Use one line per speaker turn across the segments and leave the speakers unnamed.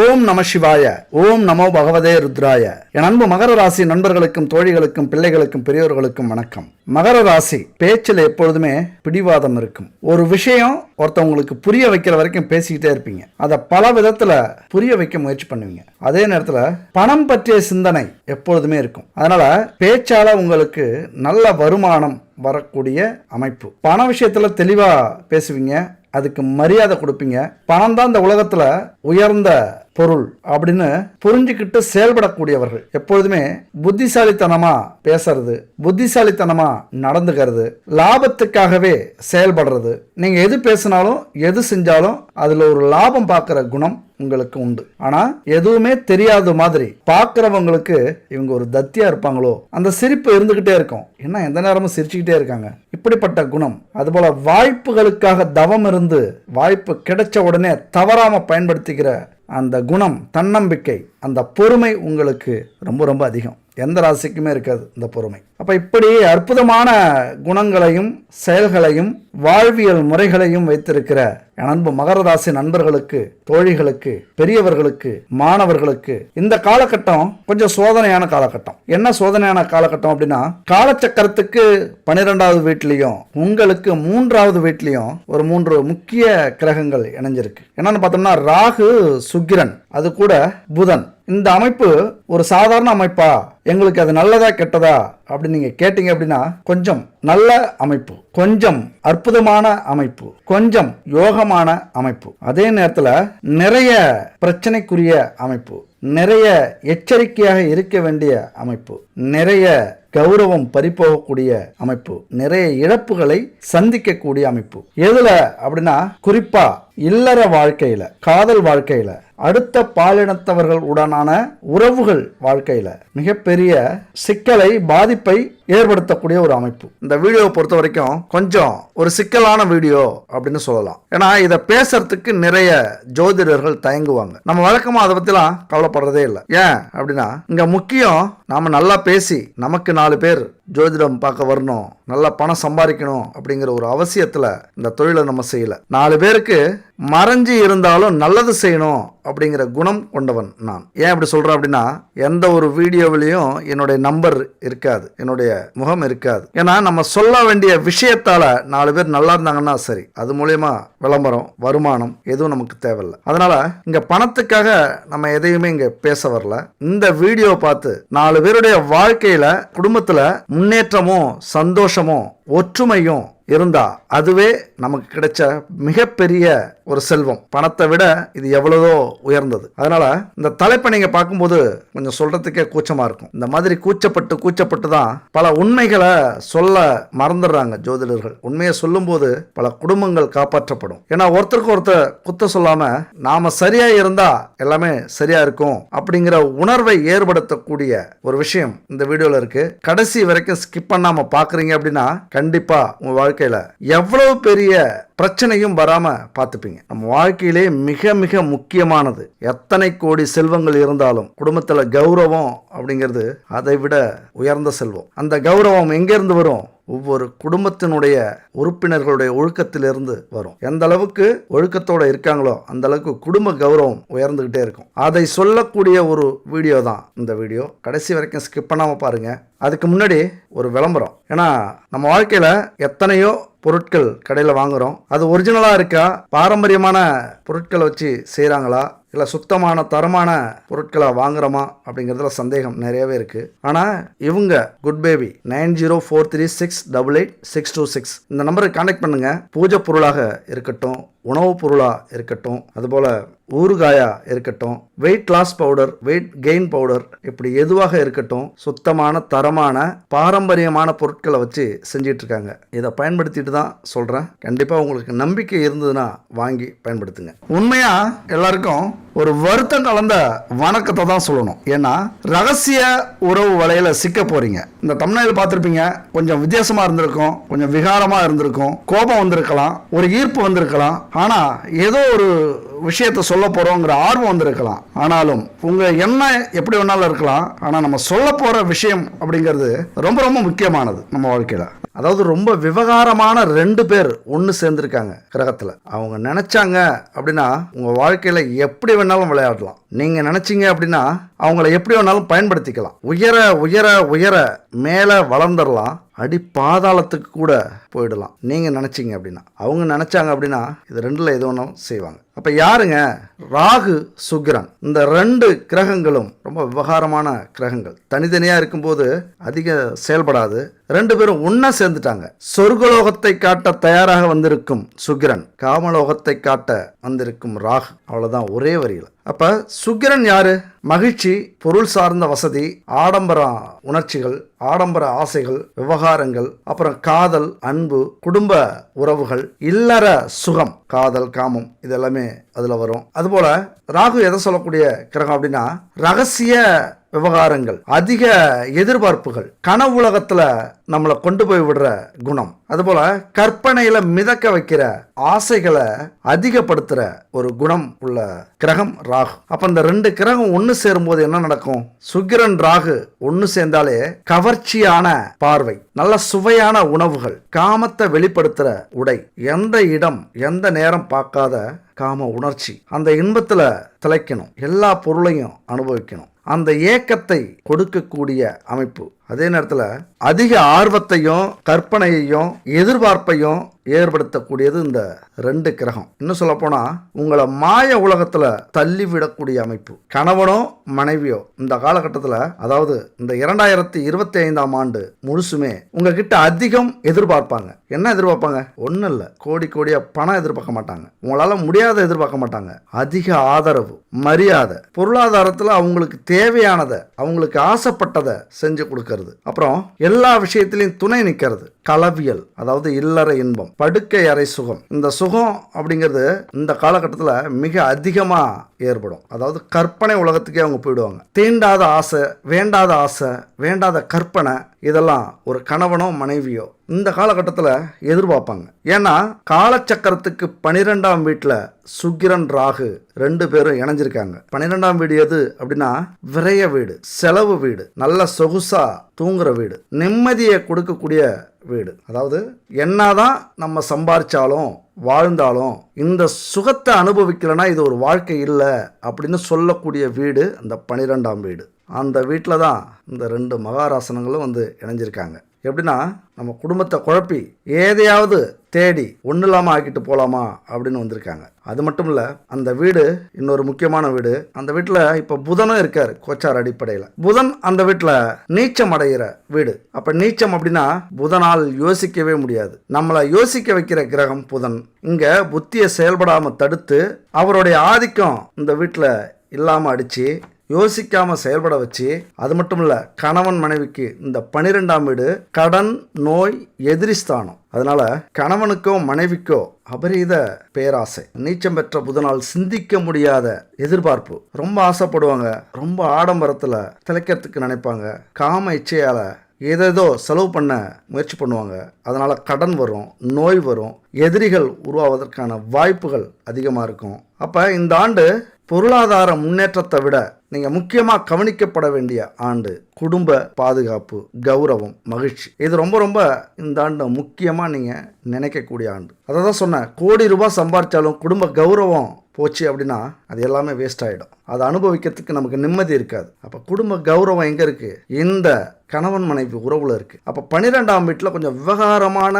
ஓம் நம சிவாய. ஓம் நமோ பகவதே ருத்ராய. என் அன்பு மகர ராசி நண்பர்களுக்கும் தோழிகளுக்கும் பிள்ளைகளுக்கும் பெரியோர்களுக்கும் வணக்கம். மகர ராசி பேச்சில் எப்பொழுதுமே பிடிவாதம் இருக்கும். ஒரு விஷயம் ஒருத்தவங்களுக்கு புரிய வைக்கிற வரைக்கும் பேசிக்கிட்டே இருப்பீங்க. அதை பல விதத்துல புரிய வைக்க முயற்சி பண்ணுவீங்க. அதே நேரத்துல பணம் பற்றிய சிந்தனை எப்பொழுதுமே இருக்கும். அதனால பேச்சால உங்களுக்கு நல்ல வருமானம் வரக்கூடிய அமைப்பு. பண விஷயத்துல தெளிவா பேசுவீங்க, அதுக்கு மரியாதை கொடுப்பீங்க. பணம் தான் இந்த உலகத்துல உயர்ந்த பொருள் அப்படின்னு புரிஞ்சுக்கிட்டு செயல்படக்கூடியவர்கள். எப்பொழுதுமே புத்திசாலித்தனமா பேசுறது, புத்திசாலித்தனமா நடந்துக்கிறது, லாபத்துக்காகவே செயல்படுறது. நீங்க எது பேசினாலும் எது செஞ்சாலும் அதுல ஒரு லாபம் பார்க்கிற குணம் உங்களுக்கு உண்டு. ஆனா எதுவுமே தெரியாத மாதிரி பார்க்கிறவங்களுக்கு இவங்க ஒரு தத்தியா இருப்பாங்களோ அந்த சிரிப்பு இருந்துகிட்டே இருக்கும். என்ன எந்த நேரமும் சிரிச்சுக்கிட்டே இருக்காங்க, இப்படிப்பட்ட குணம். அதுபோல வாய்ப்புகளுக்காக தவம் இருந்து வாய்ப்பு கிடைச்ச உடனே தவறாம பயன்படுத்திக்கிற அந்த குணம், தன்னம்பிக்கை, அந்த பொறுமை உங்களுக்கு ரொம்ப ரொம்ப அதிகம். எந்த ராசிக்குமே இருக்காது இந்த பொறுமை. அப்ப இப்படி அற்புதமான குணங்களையும் செயல்களையும் வாழ்வியல் முறைகளையும் வைத்திருக்கிற அன்பு மகர ராசி நண்பர்களுக்கு, தோழிகளுக்கு, பெரியவர்களுக்கு, மாணவர்களுக்கு இந்த காலகட்டம் கொஞ்சம் சோதனையான காலகட்டம். என்ன சோதனையான காலகட்டம் அப்படின்னா, காலச்சக்கரத்துக்கு 12வது வீட்லயும் உங்களுக்கு 3வது வீட்லயும் ஒரு 3 முக்கிய கிரகங்கள் இணைஞ்சிருக்கு. என்னன்னு பார்த்தோம்னா ராகு, சுக்கிரன், அது கூட புதன். இந்த அமைப்பு ஒரு சாதாரண அமைப்பா, எங்களுக்கு அது நல்லதா கெட்டதா அப்படின்னு நீங்க கேட்டீங்க அப்படின்னா கொஞ்சம் நல்ல அமைப்பு, கொஞ்சம் அற்புதமான அமைப்பு, கொஞ்சம் யோகமான அமைப்பு. அதே நேரத்தில் நிறைய பிரச்சனைக்குரிய அமைப்பு, நிறைய எச்சரிக்கையாக இருக்க வேண்டிய அமைப்பு, நிறைய கௌரவம் பறிப்போகக்கூடிய அமைப்பு, நிறைய இழப்புகளை சந்திக்கக்கூடிய அமைப்பு. எதுல அப்படின்னா குறிப்பா இல்லற வாழ்க்கையில, காதல் வாழ்க்கையில, அடுத்த பாலினத்தவர்கள் உடனான உறவுகள் வாழ்க்கையில மிகப்பெரிய சிக்கலை, பாதிப்பை ஏற்படுத்தக்கூடிய ஒரு அமைப்பு. இந்த வீடியோவை பொறுத்த வரைக்கும் கொஞ்சம் ஒரு சிக்கலான வீடியோ அப்படின்னு சொல்லலாம். ஏன்னா இதை பேசுறதுக்கு நிறைய ஜோதிடர்கள் தயங்குவாங்க. நம்ம வழக்கமா அதை பத்திலாம் கவலைப்படுறதே இல்லை. ஏன் அப்படின்னா இங்க முக்கியம் நாம நல்லா பேசி நமக்கு 4 பேர் ஜோதிடம் பார்க்க வரணும், நல்லா பணம் சம்பாதிக்கணும் அப்படிங்கிற ஒரு அவசியத்துல இந்த தொழிலை நம்ம செய்யல. 4 பேருக்கு மறைஞ்சு இருந்தாலும் நல்லது செய்யணும் அப்படிங்கிற குணம் கொண்டவன் நான். ஏன் அப்படி சொல்றேன் அப்படின்னா, எந்த ஒரு வீடியோவிலையும் என்னுடைய நம்பர் இருக்காது, என்னுடைய முகம் இருக்காது. ஏன்னா நம்ம சொல்ல வேண்டிய விஷயத்தால 4 பேர் நல்லா இருந்தாங்கன்னா சரி, அது மூலியமா விளம்பரம், வருமானம் எதுவும் நமக்கு தேவையில்லை. அதனால இங்க பணத்துக்காக நம்ம எதையுமே இங்க பேச வரல. இந்த வீடியோ பார்த்து 4 பேருடைய வாழ்க்கையில, குடும்பத்துல முன்னேற்றமும் சந்தோஷமும் ஒற்றுமையும் இருந்தா அதுவே நமக்கு கிடைச்ச மிகப்பெரிய ஒரு செல்வம். பணத்தை விட இது எவ்வளவோ உயர்ந்தது. அதனால இந்த தலைப்பை நீங்க பார்க்கும்போது கொஞ்சம் சொல்றதுக்கே கூச்சமா இருக்கும். இந்த மாதிரி கூச்சப்பட்டு தான் பல உண்மைகளை சொல்ல மறந்துடுறாங்க ஜோதிடர்கள். உண்மையை சொல்லும் போது பல குடும்பங்கள் காப்பாற்றப்படும். ஏன்னா ஒருத்தருக்கு ஒருத்தர் குத்த சொல்லாம நாம சரியா இருந்தா எல்லாமே சரியா இருக்கும் அப்படிங்கிற உணர்வை ஏற்படுத்தக்கூடிய ஒரு விஷயம் இந்த வீடியோல இருக்கு. கடைசி வரைக்கும் ஸ்கிப் பண்ணாம பாக்குறீங்க அப்படின்னா கண்டிப்பா உங்க வாழ்க்கையில எவ்வளவு பெரிய பிரச்சனையும் வராம பார்த்துப்பீங்க. நம்ம வாழ்க்கையிலே மிக மிக முக்கியமானது. எத்தனை கோடி செல்வங்கள் இருந்தாலும் குடும்பத்துல கௌரவம் அப்படிங்கிறது அதை விட உயர்ந்த செல்வம். அந்த கௌரவம் எங்கிருந்து வரும்? ஒவ்வொரு குடும்பத்தினுடைய உறுப்பினர்களுடைய ஒழுக்கத்திலிருந்து வரும். எந்த அளவுக்கு ஒழுக்கத்தோட இருக்காங்களோ அந்த அளவுக்கு குடும்ப கௌரவம் உயர்ந்துகிட்டே இருக்கும். அதை சொல்லக்கூடிய ஒரு வீடியோ தான் இந்த வீடியோ. கடைசி வரைக்கும் ஸ்கிப் பண்ணாம பாருங்க. அதுக்கு முன்னாடி ஒரு விளம்பரம். ஏன்னா நம்ம வாழ்க்கையில எத்தனையோ பொருட்கள் கடையில் வாங்குறோம். அது ஒரிஜினலா இருக்கா, பாரம்பரியமான பொருட்களை வச்சு செய்கிறாங்களா, இல்லை சுத்தமான தரமான பொருட்களை வாங்குறோமா அப்படிங்கிறதுல சந்தேகம் நிறையவே இருக்கு. ஆனால் இவங்க குட் பேபி 9043688626 இந்த நம்பருக்கு கான்டாக்ட் பண்ணுங்க. பூஜை பொருளாக இருக்கட்டும், உணவுப் பொருளாக இருக்கட்டும், அதுபோல் ஊறுகாயா இருக்கட்டும், weight loss powder, weight gain powder, இப்படி எதுவாக இருக்கட்டும், சுத்தமான தரமான பாரம்பரியமான பொருட்களை வச்சு செஞ்சிட்டு இருக்காங்க. இதை பயன்படுத்திட்டு தான் சொல்கிறேன். கண்டிப்பாக உங்களுக்கு நம்பிக்கை இருந்ததுன்னா வாங்கி பயன்படுத்துங்க. உண்மையா எல்லாருக்கும் ஒரு வருத்தம் கலந்த வணக்கத்தை தான் சொல்லணும். ஏன்னா ரகசிய உறவு வலையில சிக்க போறீங்க. இந்த தமிழ்நாடு பார்த்துருப்பீங்க, கொஞ்சம் வித்தியாசமா இருந்திருக்கும், கொஞ்சம் விகாரமா இருந்திருக்கும், கோபம் வந்திருக்கலாம், ஒரு ஈர்ப்பு வந்திருக்கலாம். ஆனா ஏதோ ஒரு விஷயத்தை சொல்ல போறோங்கிற ஆர்வம் வந்திருக்கலாம். ஆனாலும் உங்க என்ன எப்படி வேணாலும் இருக்கலாம். ஆனா நம்ம சொல்ல போற விஷயம் அப்படிங்கிறது ரொம்ப ரொம்ப முக்கியமானது நம்ம வாழ்க்கையில. அதாவது ரொம்ப விவகாரமான 2 பேர் ஒன்று சேர்ந்துருக்காங்க கிரகத்தில். அவங்க நினைச்சாங்க அப்படின்னா உங்க வாழ்க்கையில எப்படி வேணாலும் விளையாடலாம். நீங்கள் நினச்சிங்க அப்படின்னா அவங்கள எப்படி வேணாலும் பயன்படுத்திக்கலாம். உயர உயர உயர மேலே வளர்ந்துடலாம், அடி பாதாளத்துக்கு கூட போயிடலாம் நீங்கள் நினச்சிங்க அப்படின்னா. அவங்க நினச்சாங்க அப்படின்னா இது ரெண்டில் எது ஒன்றும் செய்வாங்க. அப்போ யாருங்க? ராகு சுக்கிரன், இந்த ரெண்டு கிரகங்களும் ரொம்ப விவகாரமான கிரகங்கள். தனித்தனியாக இருக்கும்போது அதிக செயல்படாது. ரெண்டு பேரும் ஒன்னா சேர்ந்துட்டாங்க. சொர்க்கலோகத்தை காட்ட தயாராக வந்திருக்கும் சுக்கிரன், காமலோகத்தை காட்ட வந்திருக்கும் ராகு. அவ்வளவுதான், ஒரே வரியில். அப்ப சுக்கிரன் யாரு? மகிழ்ச்சி, பொருள் சார்ந்த வசதி, ஆடம்பர உணர்ச்சிகள், ஆடம்பர ஆசைகள், விவகாரங்கள், அப்புறம் காதல், அன்பு, குடும்ப உறவுகள், இல்லற சுகம், காதல், காமம், இதெல்லாமே அதுல வரும். அதுபோல ராகு எதை சொல்லக்கூடிய கிரகம் அப்படின்னா ரகசிய விவகாரங்கள், அதிக எதிர்பார்ப்புகள், கனவு உலகத்துல நம்மளை கொண்டு போய் விடுற குணம், அதுபோல கற்பனையில மிதக்க வைக்கிற ஆசைகளை அதிகப்படுத்துற ஒரு குணம் உள்ள கிரகம் ராகு. அப்ப இந்த ரெண்டு கிரகம் ஒன்னு சேரும் போது என்ன நடக்கும்? சுக்கிரன் ராகு ஒன்னு சேர்ந்தாலே கவர்ச்சியான பார்வை, நல்ல சுவையான உணவுகள், காமத்தை வெளிப்படுத்துற உடை, எந்த இடம் எந்த நேரம் பார்க்காத காம உணர்ச்சி, அந்த இன்பத்துல திளைக்கணும், எல்லா பொருளையும் அனுபவிக்கணும், அந்த ஏக்கத்தை கொடுக்கக்கூடிய அமைப்பு. அதே நேரத்தில் அதிக ஆர்வத்தையும் கற்பனையையும் எதிர்பார்ப்பையும் ஏற்படுத்தக்கூடியது இந்த ரெண்டு கிரகம். இன்னும் சொல்ல போனா உங்களை மாய உலகத்துல தள்ளிவிடக்கூடிய அமைப்பு. கணவனோ மனைவியோ இந்த காலகட்டத்தில், அதாவது இந்த 2025ஆம் ஆண்டு முழுசுமே உங்ககிட்ட அதிகம் எதிர்பார்ப்பாங்க. என்ன எதிர்பார்ப்பாங்க? ஒன்றும் இல்லை, கோடி கோடியா பணம் எதிர்பார்க்க மாட்டாங்க, உங்களால முடியாத எதிர்பார்க்க மாட்டாங்க. அதிக ஆதரவு, மரியாதை, பொருளாதாரத்தில் அவங்களுக்கு தேவையானதை, அவங்களுக்கு ஆசைப்பட்டதை செஞ்சு கொடுக்கறது. அப்புறம் எல்லா விஷயத்திலையும் துணை நிற்கிறது. களவியல், அதாவது இல்லற இன்பம், படுக்கை அறை சுகம். இந்த சுகம் அப்படிங்கிறது இந்த காலகட்டத்தில் மிக அதிகமாக ஏற்படும். அதாவது கற்பனை உலகத்துக்கே அவங்க போயிடுவாங்க. தீண்டாத ஆசை, வேண்டாத ஆசை, வேண்டாத கற்பனை, இதெல்லாம் ஒரு கணவனோ மனைவியோ இந்த காலகட்டத்தில் எதிர்பார்ப்பாங்க. ஏன்னா காலச்சக்கரத்துக்கு 12ஆம் வீட்டில் சுக்கிரன் ராகு ரெண்டு பேரும் இணைஞ்சிருக்காங்க. 12ஆம் வீடு எது அப்படின்னா விரய வீடு, செலவு வீடு, நல்ல சொகுசா தூங்குற வீடு, நிம்மதியை கொடுக்கக்கூடிய வீடு. அதாவது என்னதான் நம்ம சம்பாரிச்சாலும் வாழ்ந்தாலும் இந்த சுகத்தை அனுபவிக்கலைன்னா இது ஒரு வாழ்க்கை இல்லை அப்படின்னு சொல்லக்கூடிய வீடு அந்த 12ஆம் வீடு. அந்த வீட்டில் தான் இந்த ரெண்டு மகாராசனங்களும் வந்து இணைஞ்சிருக்காங்க. எப்படின்னா நம்ம குடும்பத்தை குழப்பி எதையாவது தேடி ஒன்றும் இல்லாமல் ஆக்கிட்டு போகலாமா அப்படின்னு வந்திருக்காங்க. அது மட்டும் இல்லை, அந்த வீடு இன்னொரு முக்கியமான வீடு. அந்த வீட்டில் இப்போ புதனும் இருக்கார் கோச்சார் அடிப்படையில். புதன் அந்த வீட்டில் நீச்சம் அடைகிற வீடு. அப்போ நீச்சம் அப்படின்னா புதனால் யோசிக்கவே முடியாது. நம்மளை யோசிக்க வைக்கிற கிரகம் புதன். இங்கே புத்தியை செயல்படாமல் தடுத்து அவருடைய ஆதிக்கம் இந்த வீட்டில் இல்லாமல் அடித்து யோசிக்காம செயல்பட வச்சு, அது மட்டும் இல்ல கணவன் மனைவிக்கு இந்த 12ஆம் வீடு கடன், நோய், எதிரிஸ்தானம். அதனால கணவனுக்கோ மனைவிக்கோ அபரீத பேராசை, நீச்சம் பெற்ற புதனால் சிந்திக்க முடியாத எதிர்பார்ப்பு, ரொம்ப ஆசைப்படுவாங்க, ரொம்ப ஆடம்பரத்துல திளைக்கிறதுக்கு நினைப்பாங்க, காம இச்சையால ஏதேதோ செலவு பண்ண முயற்சி பண்ணுவாங்க. அதனால கடன் வரும், நோய் வரும், எதிரிகள் உருவாவதற்கான வாய்ப்புகள் அதிகமாக இருக்கும். அப்ப இந்த ஆண்டு பொருளாதார முன்னேற்றத்தை விட நீங்க முக்கியமா கவனிக்கப்பட வேண்டிய ஆண்டு குடும்ப பாதுகாப்பு, கௌரவம், மகிழ்ச்சி. இது ரொம்ப ரொம்ப இந்த ஆண்டு முக்கியமா நீங்க நினைக்கக்கூடிய ஆண்டு. அதை தான் சொன்னேன், கோடி ரூபாய் சம்பாதிச்சாலும் குடும்ப கௌரவம் போச்சு அப்படின்னா அது எல்லாமே வேஸ்ட் ஆகிடும். அதை அனுபவிக்கிறதுக்கு நமக்கு நிம்மதி இருக்காது. அப்போ குடும்ப கௌரவம் எங்கே இருக்கு? இந்த கணவன் மனைவி உறவுல இருக்கு. அப்போ 12ஆம் வீட்டில் கொஞ்சம் விவகாரமான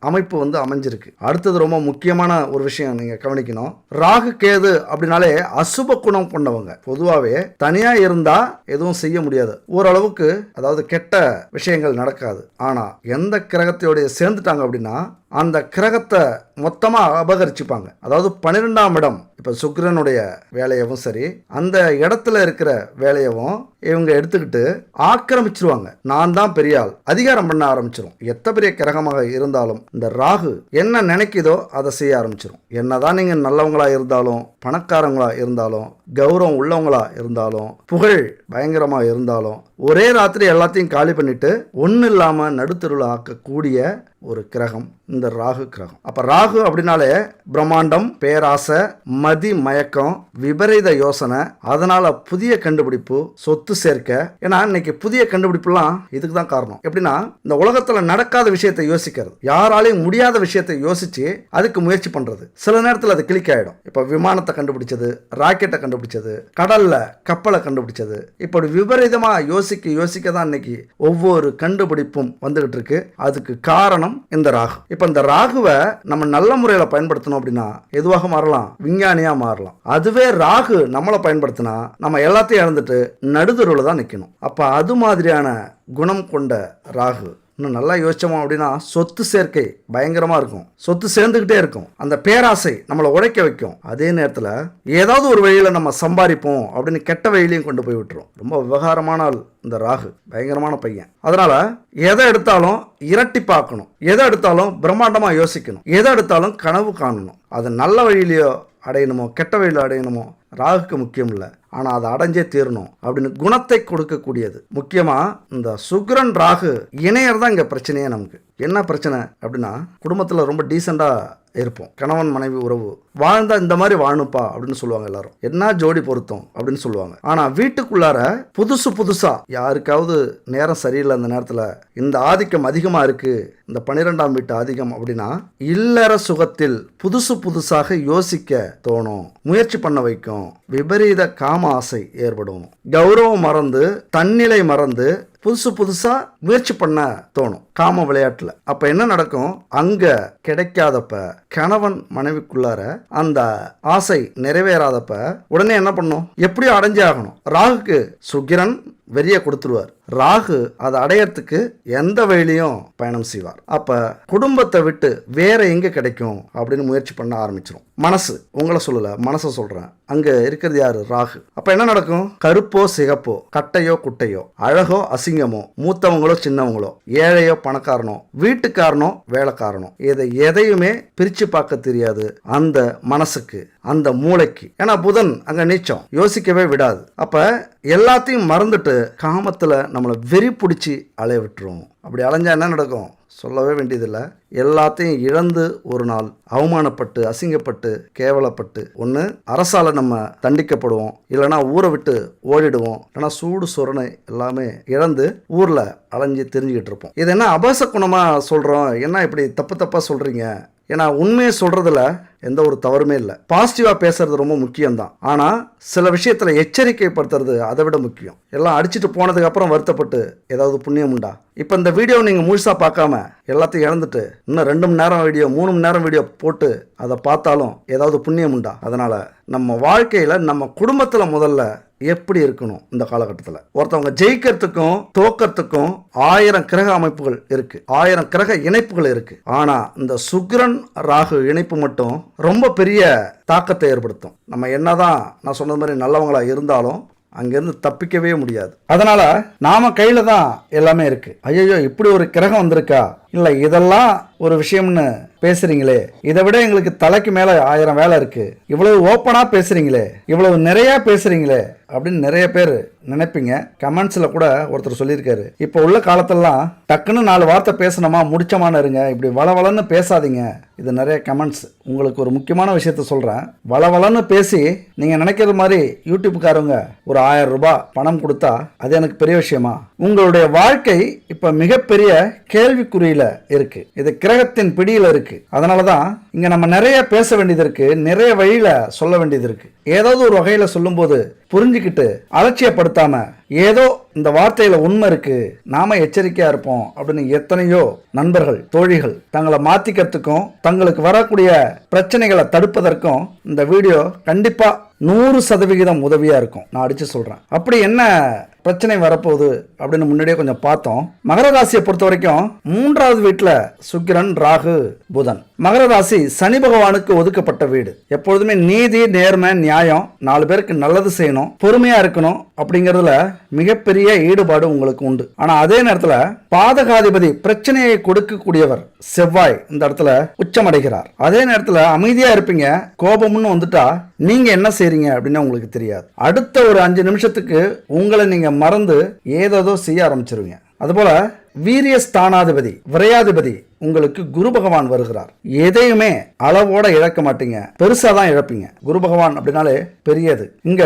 அமைப்பு வந்து அமைஞ்சிருக்கு. அடுத்தது ரொம்ப முக்கியமான ஒரு விஷயம் நீங்க கவனிக்கணும். ராகு கேது அப்படின்னாலே அசுப குணம் கொண்டவங்க. பொதுவாகவே தனியா இருந்தா எதுவும் செய்ய முடியாது, ஓரளவுக்கு, அதாவது கெட்ட விஷயங்கள் நடக்காது. ஆனா எந்த கிரகத்தையோடைய சேர்ந்துட்டாங்க அப்படின்னா அந்த கிரகத்தை மொத்தமா அபகரிச்சுப்பாங்க. அதாவது 12ஆம் இடம் இப்ப சுக்கிரனுடைய வேலையவும் சரி, அந்த இடத்துல இருக்கிற வேலையவும் இவங்க எடுத்துக்கிட்டு ஆக்கிரமிச்சிருவாங்க. நான் தான் பெரிய ஆள், அதிகாரம் பண்ண ஆரம்பிச்சிடும். எத்த பெரிய கிரகமாக இருந்தாலும் இந்த ராகு என்ன நினைக்குதோ அதை செய்ய ஆரம்பிச்சிடும். என்னதான் நீங்க நல்லவங்களா இருந்தாலும், பணக்காரங்களா இருந்தாலும், கௌரவம் உள்ளவங்களா இருந்தாலும், புகழ் பயங்கரமா இருந்தாலும், ஒரே ராத்திரி எல்லாத்தையும் காலி பண்ணிட்டு ஒன்றும் இல்லாம நடுத்தருள் ஆக்கக்கூடிய ஒரு கிரகம் இந்த ராகு கிரகம். அப்ப ராகு அப்படின்னாலே பிரம்மாண்டம், பேராசை, மதி மயக்கம், விபரீத யோசனை, அதனால புதிய கண்டுபிடிப்பு, சொத்து சொத்து சேர்க்க. ஏன்னா இன்னைக்கு புதிய கண்டுபிடிப்புலாம் இதுக்கு தான் காரணம். எப்படின்னா இந்த உலகத்துல நடக்காத விஷயத்தை யோசிக்கிறது, யாராலையும் முடியாத விஷயத்தை யோசிச்சு அதுக்கு முயற்சி பண்றது. சில நேரத்தில் அது கிளிக் ஆயிடும். இப்ப விமானத்தை கண்டுபிடிச்சது, ராக்கெட்டை கண்டுபிடிச்சது, கடல்ல கப்பலை கண்டுபிடிச்சது, இப்படி விபரீதமா யோசிக்க தான் இன்னைக்கு ஒவ்வொரு கண்டுபிடிப்பும் வந்துகிட்டு இருக்கு. அதுக்கு காரணம் இந்த ராகு. இப்ப இந்த ராகுவை நம்ம நல்ல முறையில பயன்படுத்தணும் அப்படின்னா எதுவாக மாறலாம், விஞ்ஞானியா மாறலாம். அதுவே ராகு நம்மளை பயன்படுத்தினா நம்ம எல்லாத்தையும் இழந்துட்டு நடுதருவில் தான் நிற்கணும். அப்ப அது மாதிரியான குணம் கொண்ட ராகு இன்னும் நல்லா யோசிச்சோம் அப்படின்னா சொத்து சேர்க்கை பயங்கரமா இருக்கும். சொத்து சேர்ந்துகிட்டே இருக்கும். அந்த பேராசை நம்மளை உழைக்க வைக்கும். அதே நேரத்தில் ஏதாவது ஒரு வழியில நம்ம சம்பாதிப்போம் அப்படின்னு கெட்ட வழியிலையும் கொண்டு போய் விட்டுரும். ரொம்ப விவகாரமான ஆள் இந்த ராகு, பயங்கரமான பையன். அதனால எதை எடுத்தாலும் இரட்டி பார்க்கணும், எதை எடுத்தாலும் பிரம்மாண்டமா யோசிக்கணும், எதை எடுத்தாலும் கனவு காணணும். அது நல்ல வழியிலையோ அடையணுமோ கெட்ட வழியில் அடையணுமோ ராகுக்கு முக்கியம் இல்லை, ஆனால் அதை அடைஞ்சே தீரணும் அப்படின்னு குணத்தை கொடுக்கக்கூடியது. முக்கியமாக இந்த சுக்கிரன் ராகு இணையர் தான் இங்கே பிரச்சனையே. நமக்கு என்ன பிரச்சனை அப்படின்னா குடும்பத்தில் ரொம்ப டீசெண்டாக இருப்போம். கணவன் மனைவி உறவு வாழ்ந்தா இந்த மாதிரி வாழணுப்பா அப்படின்னு சொல்லுவாங்க எல்லாரும். என்ன ஜோடி பொருத்தம் அப்படின்னு சொல்லுவாங்க. ஆனா வீட்டுக்குள்ளார புதுசா யாருக்காவது நேரம் சரியில்லை, அந்த நேரத்தில் இந்த ஆதிக்கம் அதிகமா இருக்கு, இந்த 12ஆம் வீட்டு ஆதிக்கம் அப்படின்னா இல்லற சுகத்தில் புதுசாக யோசிக்க தோணும், முயற்சி பண்ண வைக்கும், விபரீத காம ஆசை ஏற்படும், கௌரவம் மறந்து தன்னிலை மறந்து புதுசா முயற்சி பண்ண தோணும் காம விளையாட்டுல. அப்ப என்ன நடக்கும், அங்க கிடைக்காதப்ப கணவன் மனைவிக்குள்ளார அந்த ஆசை நிறைவேறாதப்ப உடனே என்ன பண்ணும், எப்படியும் அடைஞ்சே ஆகணும். ராகுக்கு சுக்கிரன் வெறிய கொடுத்துருவார். ராகு அதை அடையறதுக்கு எந்த வழியிலையும் பயணம் செய்வார். அப்ப குடும்பத்தை விட்டு வேற எங்க கிடைக்கும் அப்படின்னு முயற்சி பண்ண ஆரம்பிச்சிடும். மனசு, உங்களை சொல்லல, மனசை சொல்றேன். அங்க இருக்கிறது யாரு, ராகு. அப்ப என்ன நடக்கும், கருப்போ சிகப்போ, கட்டையோ குட்டையோ, அழகோ அசிங்கமோ, மூத்தவங்களோ சின்னவங்களோ, ஏழையோ பணக்காரனோ, வீட்டுக்காரனோ வேலைக்காரனோ, எதையுமே பிரிச்சு பார்க்க தெரியாது அந்த மனசுக்கு, அந்த மூளைக்கு. ஏன்னா புதன் அங்க நீச்சம், யோசிக்கவே விடாது. அப்ப எல்லாத்தையும் மறந்துட்டு காமத்துல நம்மளை வெறி பிடிச்சி அலைய விட்டுரும். அப்படி அலைஞ்சா என்ன நடக்கும் சொல்லவே வேண்டியதில்லை. எல்லாத்தையும் இழந்து ஒரு நாள் அவமானப்பட்டு அசிங்கப்பட்டு கேவலப்பட்டு ஒன்று அரசால நம்ம தண்டிக்கப்படுவோம், இல்லைனா ஊரை விட்டு ஓடிடுவோம், இல்லைனா சூடு சொரணை எல்லாமே இழந்து ஊரில் அலைஞ்சு தெரிஞ்சுக்கிட்டு இருப்போம். இது என்ன அபாச குணமாக சொல்கிறோம், என்ன இப்படி தப்பாக சொல்கிறீங்க? ஏன்னா உண்மையை சொல்கிறதுல எந்த ஒரு தவறுமே இல்லை. பாசிட்டிவாக பேசுறது ரொம்ப முக்கியம்தான். ஆனால் சில விஷயத்தில் எச்சரிக்கைப்படுத்துறது அதை விட முக்கியம். எல்லாம் அடிச்சுட்டு போனதுக்கு அப்புறம் வருத்தப்பட்டு ஏதாவது புண்ணியம் உண்டா? இப்போ இந்த வீடியோ நீங்கள் முழுசாக பார்க்காம எல்லாத்தையும் இழந்துட்டு இன்னும் 2 மணி நேரம் வீடியோ 3 மணி நேரம் வீடியோ போட்டு அதை பார்த்தாலும் ஏதாவது புண்ணியம் உண்டா? அதனால் நம்ம வாழ்க்கையில் நம்ம குடும்பத்தில் முதல்ல எப்படி இருக்கணும். இந்த காலகட்டத்தில் ஒருத்தவங்க ஜெயிக்கிறதுக்கும் தோக்கிறதுக்கும் 1000 கிரக அமைப்புகள் இருக்கு, 1000 கிரக இணைப்புகள் இருக்கு. ஆனா இந்த சுக்கிரன் ராகு இணைப்பு மட்டும் ரொம்ப பெரிய தாக்கத்தை ஏற்படுத்தும். நம்ம என்னதான் நான் சொன்னது மாதிரி நல்லவங்களா இருந்தாலும் அங்கேருந்து தப்பிக்கவே முடியாது. அதனால நாம கையில தான் எல்லாமே இருக்கு. ஐயோ இப்படி ஒரு கிரகம் வந்திருக்கா, இல்லை இதெல்லாம் ஒரு விஷயம்னு பேசுறீங்களே, இதை விட எங்களுக்கு தலைக்கு மேல 1000 வேலை இருக்கு, இவ்வளவு ஓப்பனா பேசுறீங்களே, இவ்வளவு நிறைய பேசுறீங்களே அப்படின்னு நிறைய பேர் நினைப்பீங்க. கமெண்ட்ஸ்ல கூட ஒருத்தர் சொல்லியிருக்காரு, இப்போ உள்ள காலத்திலலாம் டக்குன்னு 4 வார்த்தை பேசணுமா முடிச்சமான இருங்க, இப்படி வளவளன்னு பேசாதீங்க. இது நிறைய கமெண்ட்ஸ். உங்களுக்கு ஒரு முக்கியமான விஷயத்த சொல்றேன். வளவளன்னு பேசி நீங்க நினைக்கிறது மாதிரி யூடியூப்காரங்க ஒரு 1000 ரூபாய் பணம் கொடுத்தா அது எனக்கு பெரிய விஷயமா? உங்களுடைய வாழ்க்கை இப்ப மிகப்பெரிய கேள்விக்குறியில இருக்கு. இது கிரகத்தின் பிடியில இருக்கு. அதனாலதான் இங்க நம்ம நிறைய பேச வேண்டியது இருக்கு, நிறைய வழியில சொல்ல வேண்டியது இருக்கு. ஏதாவது ஒரு வகையில சொல்லும் போது புரிஞ்சுக்கிட்டு அலட்சியப்படுத்தாம ஏதோ இந்த வார்த்தையில உண்மை இருக்கு, நாம எச்சரிக்கையா இருப்போம் அப்படின்னு எத்தனையோ நண்பர்கள் தோழிகள் தங்களை மாத்திக்கிறதுக்கும் தங்களுக்கு வரக்கூடிய பிரச்சனைகளை தடுப்பதற்கும் இந்த வீடியோ கண்டிப்பா 100% உதவியா இருக்கும். நான் அடிச்சு சொல்றேன். அப்படி என்ன பிரச்சனை வரப்போகுது அப்படின்னு முன்னாடியே கொஞ்சம் பார்த்தோம். மகர ராசியை பொறுத்த வரைக்கும் 3வது வீட்டுல சுக்கிரன் ராகு புதன். மகர ராசி சனி பகவானுக்கு ஒதுக்கப்பட்ட வீடு. எப்பொழுதுமே நீதி நேர்மை நியாயம், 4 பேருக்கு நல்லது செய்யணும், பொறுமையா இருக்கணும் அப்படிங்கிறதுல மிகப்பெரிய ஈடுபாடு உங்களுக்கு உண்டு. ஆனா அதே நேரத்துல பாதகாதிபதி பிரச்சனையை கொடுக்கக்கூடியவர் செவ்வாய் இந்த இடத்துல உச்சமடைகிறார். அதே நேரத்துல அமைதியா இருப்பீங்க, கோபம்னு வந்துட்டா நீங்க என்ன செய்றீங்க அப்படின்னு உங்களுக்கு தெரியாது. அடுத்த ஒரு 5 நிமிஷத்துக்கு உங்களை நீங்க மறந்து ஏதோ செய்ய ஆரம்பிச்சிருவீங்க. அதுபோல வீரிய ஸ்தானாதிபதி விரையாதிபதி உங்களுக்கு குரு பகவான் வருகிறார். எதையுமே அளவோட இழக்க மாட்டீங்க, பெருசா தான் இழப்பீங்க. குரு பகவான் அப்படின்னாலே பெரியது. இங்க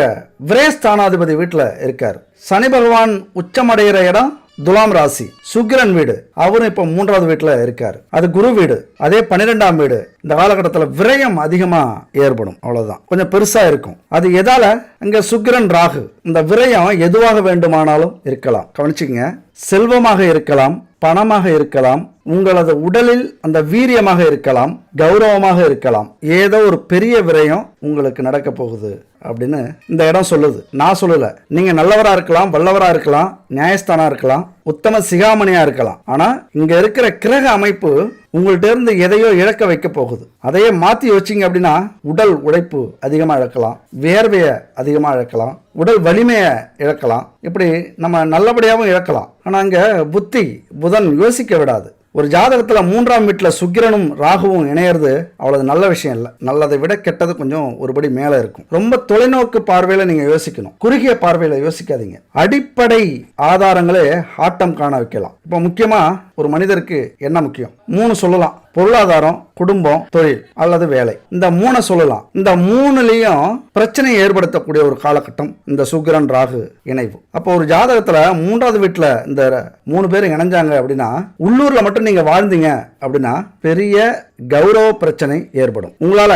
விரயஸ்தானாதிபதி வீட்டுல இருக்கார். சனி பகவான் உச்சமடைகிற இடம் துலாம் ராசி. சுக்கிரன் வீடு, அவரும் இப்ப 3வது வீட்டுல இருக்காரு. அது குரு வீடு. அதே 12ஆம் வீடு. இந்த காலகட்டத்தில் விரயம் அதிகமா ஏற்படும், அவ்வளவுதான். கொஞ்சம் பெருசா இருக்கும். அது எதால? இங்க சுக்கிரன் ராகு. இந்த விரயம் எதுவாக வேண்டுமானாலும் இருக்கலாம். கவனிச்சுக்கங்க. செல்வமாக இருக்கலாம், பணமாக இருக்கலாம், உங்களது உடலில் அந்த வீரியமாக இருக்கலாம், கௌரவமாக இருக்கலாம். ஏதோ ஒரு பெரிய விரயம் உங்களுக்கு நடக்க போகுது அப்படின்னு இந்த இடம் சொல்லுது. நான் சொல்லல. நீங்க நல்லவரா இருக்கலாம், வல்லவரா இருக்கலாம், நியாயஸ்தானா இருக்கலாம், உத்தம சிகாமணியா இருக்கலாம். ஆனா இங்க இருக்கிற கிரக அமைப்பு உங்கள்ட்ட இருந்து எதையோ இழக்க வைக்க போகுது. அதையே மாத்தி வச்சிங்க அப்படின்னா உடல் உழைப்பு அதிகமா இழக்கலாம், வேர்வையை அதிகமா இழக்கலாம், உடல் வலிமையை இழக்கலாம். இப்படி நம்ம நல்லபடியாகவும் இழக்கலாம். ஆனா அங்க புத்தி புதன் யோசிக்க விடாது. ஒரு ஜாதகத்துல 3ஆம் வீட்டுல சுக்கிரனும் ராகுவும் இணையிறது அவ்வளவு நல்ல விஷயம் இல்லை. நல்லதை விட கெட்டது கொஞ்சம் ஒருபடி மேல இருக்கும். ரொம்ப தொலைநோக்கு பார்வையில நீங்க யோசிக்கணும், குறுகிய பார்வையில யோசிக்காதீங்க. அடிப்படை ஆதாரங்களே ஆட்டம் காண வைக்கலாம். இப்ப முக்கியமா ஒரு மனிதருக்கு என்ன முக்கியம்? 3 சொல்லலாம். பொருளாதாரம், குடும்பம், தொழில் அல்லது வேலை. இந்த 3 சொல்லலாம். இந்த 3லயும் பிரச்சனையை ஏற்படுத்தக்கூடிய ஒரு காலகட்டம் இந்த சுக்கிரன் ராகு இணைவு. அப்போ ஒரு ஜாதகத்துல 3வது வீட்டுல இந்த 3 பேர் இணைஞ்சாங்க அப்படின்னா, உள்ளூர்ல மட்டும் நீங்க வாழ்ந்தீங்க அப்படின்னா பெரிய கௌரவ பிரச்சனை ஏற்படும். உங்களால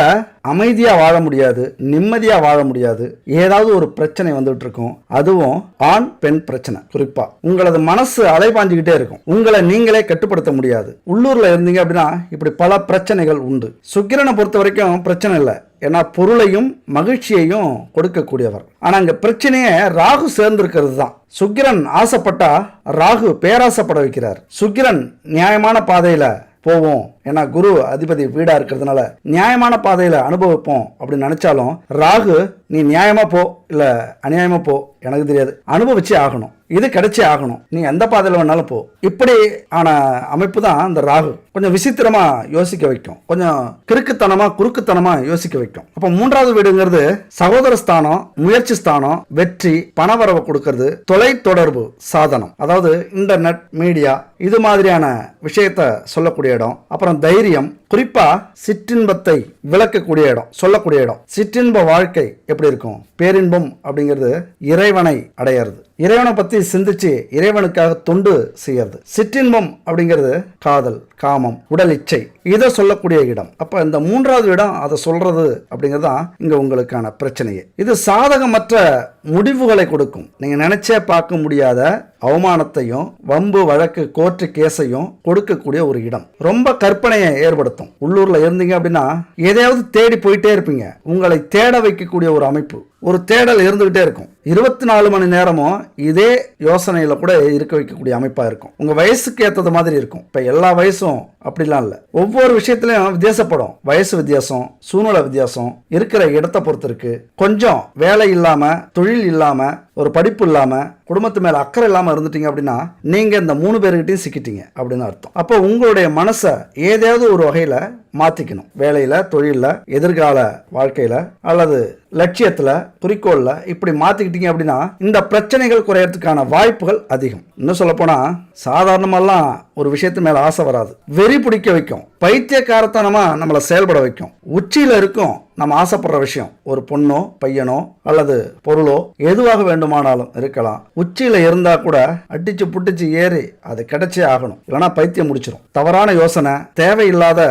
அமைதியா வாழ முடியாது, நிம்மதியா வாழ முடியாது. ஏதாவது ஒரு பிரச்சனை வந்துட்டு இருக்கும். அதுவும் ஆண் பெண் பிரச்சனை. குறிப்பா உங்களது மனசு அலைபாஞ்சுக்கிட்டே இருக்கும். உங்களை நீங்களே கட்டுப்படுத்த முடியாது. உள்ளூர்ல இருந்தீங்க அப்படின்னா இப்படி பல பிரச்சனைகள் உண்டு. சுக்கிரனை பொறுத்த வரைக்கும் பிரச்சனை இல்லை. ஏன்னா பொருளையும் மகிழ்ச்சியையும் கொடுக்கக்கூடியவர். ஆனா இங்க பிரச்சனையே ராகு சேர்ந்திருக்கிறது தான். சுக்கிரன் ஆசைப்பட்டா ராகு பேராசைப்பட வைக்கிறார். சுக்கிரன் நியாயமான பாதையில போவோம், ஏன்னா குரு அதிபதி வீடா இருக்கிறதுனால நியாயமான பாதையில அனுபவிப்போம் அப்படின்னு நினைச்சாலும் ராகு நீ நியாயமா போ இல்ல அநியாயமா போ எனக்கு தெரியாது, அனுபவிச்சே ஆகணும், இது கிடைச்சே ஆகணும், நீ எந்த பாதையில வேணாலும் போ. இப்படி ஆன அமைப்பு தான் இந்த ராகு. கொஞ்சம் விசித்திரமா யோசிக்க வைக்கும், கொஞ்சம் கிறுக்குத்தனமா குறுக்குத்தனமா யோசிக்க வைக்கும். அப்ப 3வது வீடுங்கிறது சகோதர ஸ்தானம், முயற்சி ஸ்தானம், வெற்றி, பணவரவை கொடுக்கறது, தொலை தொடர்பு சாதனம், அதாவது இன்டர்நெட், மீடியா, இது மாதிரியான விஷயத்த சொல்லக்கூடிய இடம். அப்புறம் தைரியம், குறிப்பா சிற்றின்பத்தை விளக்கக்கூடிய இடம், சொல்லக்கூடிய இடம். சிற்றின்ப வாழ்க்கை எப்படி இருக்கும்? பேரின்பம் அப்படிங்கிறது இறைவனை அடையிறது, இறைவனை பத்தி சிந்திச்சு இறைவனுக்காக தொண்டு செய்யறது. சிற்றின்பம் அப்படிங்கிறது காதல், காமம், உடல் இச்சை, இதை சொல்லக்கூடிய இடம். அப்ப இந்த 3வது இடம் அதை சொல்றது அப்படிங்கிறது தான் இங்க உங்களுக்கான பிரச்சனையே. இது சாதகமற்ற முடிவுகளை கொடுக்கும். நீங்க நினைச்சே பார்க்க முடியாத அவமானத்தையும் வம்பு வழக்கு கோர்ட்டு கேஸையும் கொடுக்கக்கூடிய ஒரு இடம். ரொம்ப கற்பனையை ஏற்படுத்தும். உள்ளூர்ல இருந்தீங்க அப்படின்னா எதையாவது தேடி போயிட்டே இருப்பீங்க. உங்களை தேட வைக்கக்கூடிய ஒரு அமைப்பு, ஒரு தேடல் இருந்துகிட்டே இருக்கும். 24 மணி நேரமும் இதே யோசனையில கூட இருக்க வைக்கக்கூடிய அமைப்பா இருக்கும். உங்க வயசுக்கு ஏற்றது மாதிரி இருக்கும். இப்ப எல்லா வயசும் அப்படிலாம் இல்ல. ஒவ்வொரு விஷயத்திலையும் வித்தியாசப்படும். வயசு வித்தியாசம், சூழ்நிலை வித்தியாசம், இருக்கிற இடத்தை பொறுத்து இருக்கு. கொஞ்சம் வேலை இல்லாம, தொழில் இல்லாம, ஒரு படிப்பு இல்லாம, குடும்பத்து மேல அக்கறை இல்லாம இருந்துட்டீங்க அப்படின்னா நீங்க இந்த 3 பேர்கிட்டையும் சிக்கிட்டீங்க அப்படின்னு அர்த்தம். அப்போ உங்களுடைய மனசை ஏதாவது ஒரு வகையில மாத்திக்கணும். வேலையில, தொழில, எதிர்கால வாழ்க்கையில அல்லது லட்சியத்துல, குறிக்கோள்ல இப்படி மாத்திக்கிட்டீங்க அப்படின்னா இந்த பிரச்சனைகள் குறையறதுக்கான வாய்ப்புகள் அதிகம். இன்னும் சொல்ல போனா சாதாரணமெல்லாம் ஒரு விஷயத்து மேல ஆசை வராது, வெறி பிடிக்க வைக்கும், பைத்தியக்காரத்தனமா நம்மளை செயல்பட வைக்கும். உச்சியில இருக்கும் நம்ம ஆசைப்படுற விஷயம், ஒரு பொண்ணோ பையனோ அல்லது பொருளோ எதுவாக வேண்டுமானாலும் இருக்கலாம். உச்சியில இருந்தா கூட அடிச்சு புட்டிச்சு ஏறி அது கிடைச்சே ஆகணும், இல்லைன்னா பைத்தியம் முடிச்சிடும். தவறான யோசனை, தேவையில்லாத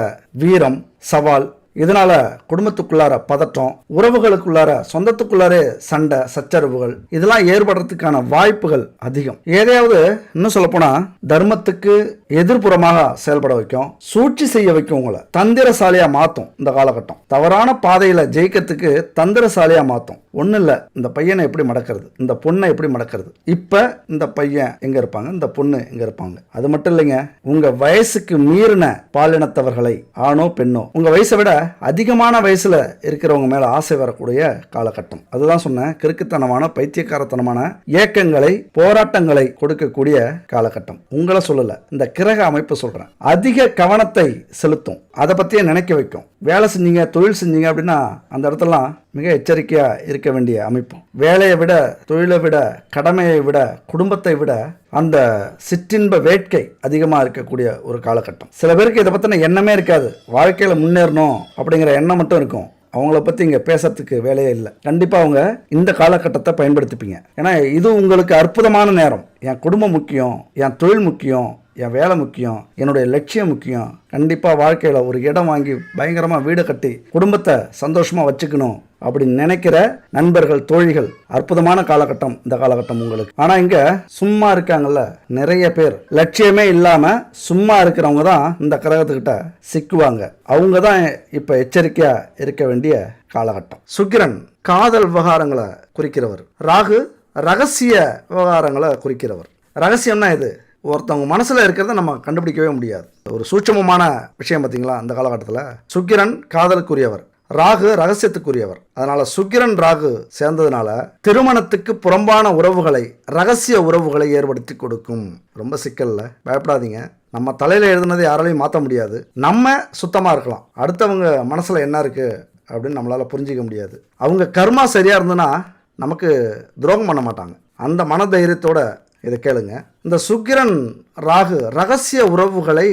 வீரம், சவால், இதனால குடும்பத்துக்குள்ளார பதட்டம், உறவுகளுக்குள்ளார, சொந்தத்துக்குள்ளாரே சண்டை சச்சரவுகள், இதெல்லாம் ஏற்படுறதுக்கான வாய்ப்புகள் அதிகம். ஏதாவது இன்னும் சொல்ல போனா தர்மத்துக்கு எதிர்ப்புறமாக செயல்பட வைக்கும், சூழ்ச்சி செய்ய வைக்கும், உங்களை தந்திரசாலியா மாத்தும். இந்த காலகட்டம் தவறான பாதையில ஜெயிக்கிறதுக்கு தந்திரசாலியா மாத்தும். ஒண்ணு இல்ல, இந்த பையனை எப்படி மடக்கிறது, இந்த பொண்ணை எப்படி மடக்கிறது, இப்ப இந்த பையன் எங்க இருப்பாங்க, இந்த பொண்ணு எங்க இருப்பாங்க. அது மட்டும் இல்லைங்க, உங்க வயசுக்கு மீறின பாலினத்தவர்களை, ஆணோ பெண்ணோ, உங்க வயசை விட அதிகமான வயசுல இருக்கிறவங்க மேல ஆசை வரக்கூடிய காலகட்டம். அதுதான் சொன்ன கிறுக்குத்தனமான பைத்தியக்காரத்தனமான இயக்கங்களை, போராட்டங்களை கொடுக்கக்கூடிய காலகட்டம். உங்களை சொல்லல, இந்த கிரக அமைப்பு சொல்றேன். அதிக கவனத்தை செலுத்தும், அதை பற்றியே நினைக்க வைக்கும். வேலை செஞ்சீங்க, தொழில் செஞ்சீங்க அப்படின்னா அந்த இடத்துலலாம் மிக எச்சரிக்கையாக இருக்க வேண்டிய அமைப்பு. வேலையை விட, தொழிலை விட, கடமையை விட, குடும்பத்தை விட அந்த சிற்றின்ப வேட்கை அதிகமாக இருக்கக்கூடிய ஒரு காலகட்டம். சில பேருக்கு இதை பற்றின எண்ணமே இருக்காது. வாழ்க்கையில் முன்னேறணும் அப்படிங்கிற எண்ணம் மட்டும் இருக்கும். அவங்கள பற்றி இங்கே பேசுறதுக்கு வேலையே இல்லை. கண்டிப்பாக அவங்க இந்த காலகட்டத்தை பயன்படுத்திப்பீங்க. ஏன்னா இது உங்களுக்கு அற்புதமான நேரம். என் குடும்பம் முக்கியம், என் தொழில் முக்கியம், என் வேலை முக்கியம், என்னுடைய லட்சியம் முக்கியம். கண்டிப்பாக வாழ்க்கையில் ஒரு இடம் வாங்கி பயங்கரமாக வீடு கட்டி குடும்பத்தை சந்தோஷமாக வச்சுக்கணும் அப்படின்னு நினைக்கிற நண்பர்கள், தோழிகள், அற்புதமான காலகட்டம் இந்த காலகட்டம் உங்களுக்கு. ஆனால் இங்கே சும்மா இருக்காங்கல்ல நிறைய பேர், லட்சியமே இல்லாமல் சும்மா இருக்கிறவங்க தான் இந்த கிரகத்துக்கிட்ட சிக்குவாங்க. அவங்க தான் இப்போ எச்சரிக்கையாக இருக்க வேண்டிய காலகட்டம். சுக்கிரன் காதல் விவகாரங்களை குறிக்கிறவர். ராகு ரகசிய விவகாரங்களை குறிக்கிறவர். ரகசியம்னா இது ஒருத்தவங்க மனசில் இருக்கிறத நம்ம கண்டுபிடிக்கவே முடியாது. ஒரு சூட்சமமான விஷயம் பார்த்தீங்களா அந்த காலகட்டத்தில். சுக்கிரன் காதலுக்குரியவர், ராகு ரகசியத்துக்குரியவர். அதனால சுக்கிரன் ராகு சேர்ந்ததுனால திருமணத்துக்கு புறம்பான உறவுகளை, ரகசிய உறவுகளை ஏற்படுத்தி கொடுக்கும். ரொம்ப சிக்கல்ல, பயப்படாதீங்க. நம்ம தலையில் எழுதுனதை யாராலையும் மாற்ற முடியாது. நம்ம சுத்தமாக இருக்கலாம், அடுத்தவங்க மனசில் என்ன இருக்குது அப்படின்னு நம்மளால் புரிஞ்சிக்க முடியாது. அவங்க கர்மா சரியாக இருந்ததுன்னா நமக்கு துரோகம் பண்ண மாட்டாங்க. அந்த மனதைரியத்தோட இதை கேளுங்க. இந்த சுக்கிரன் ராகு ரகசிய உறவுகளை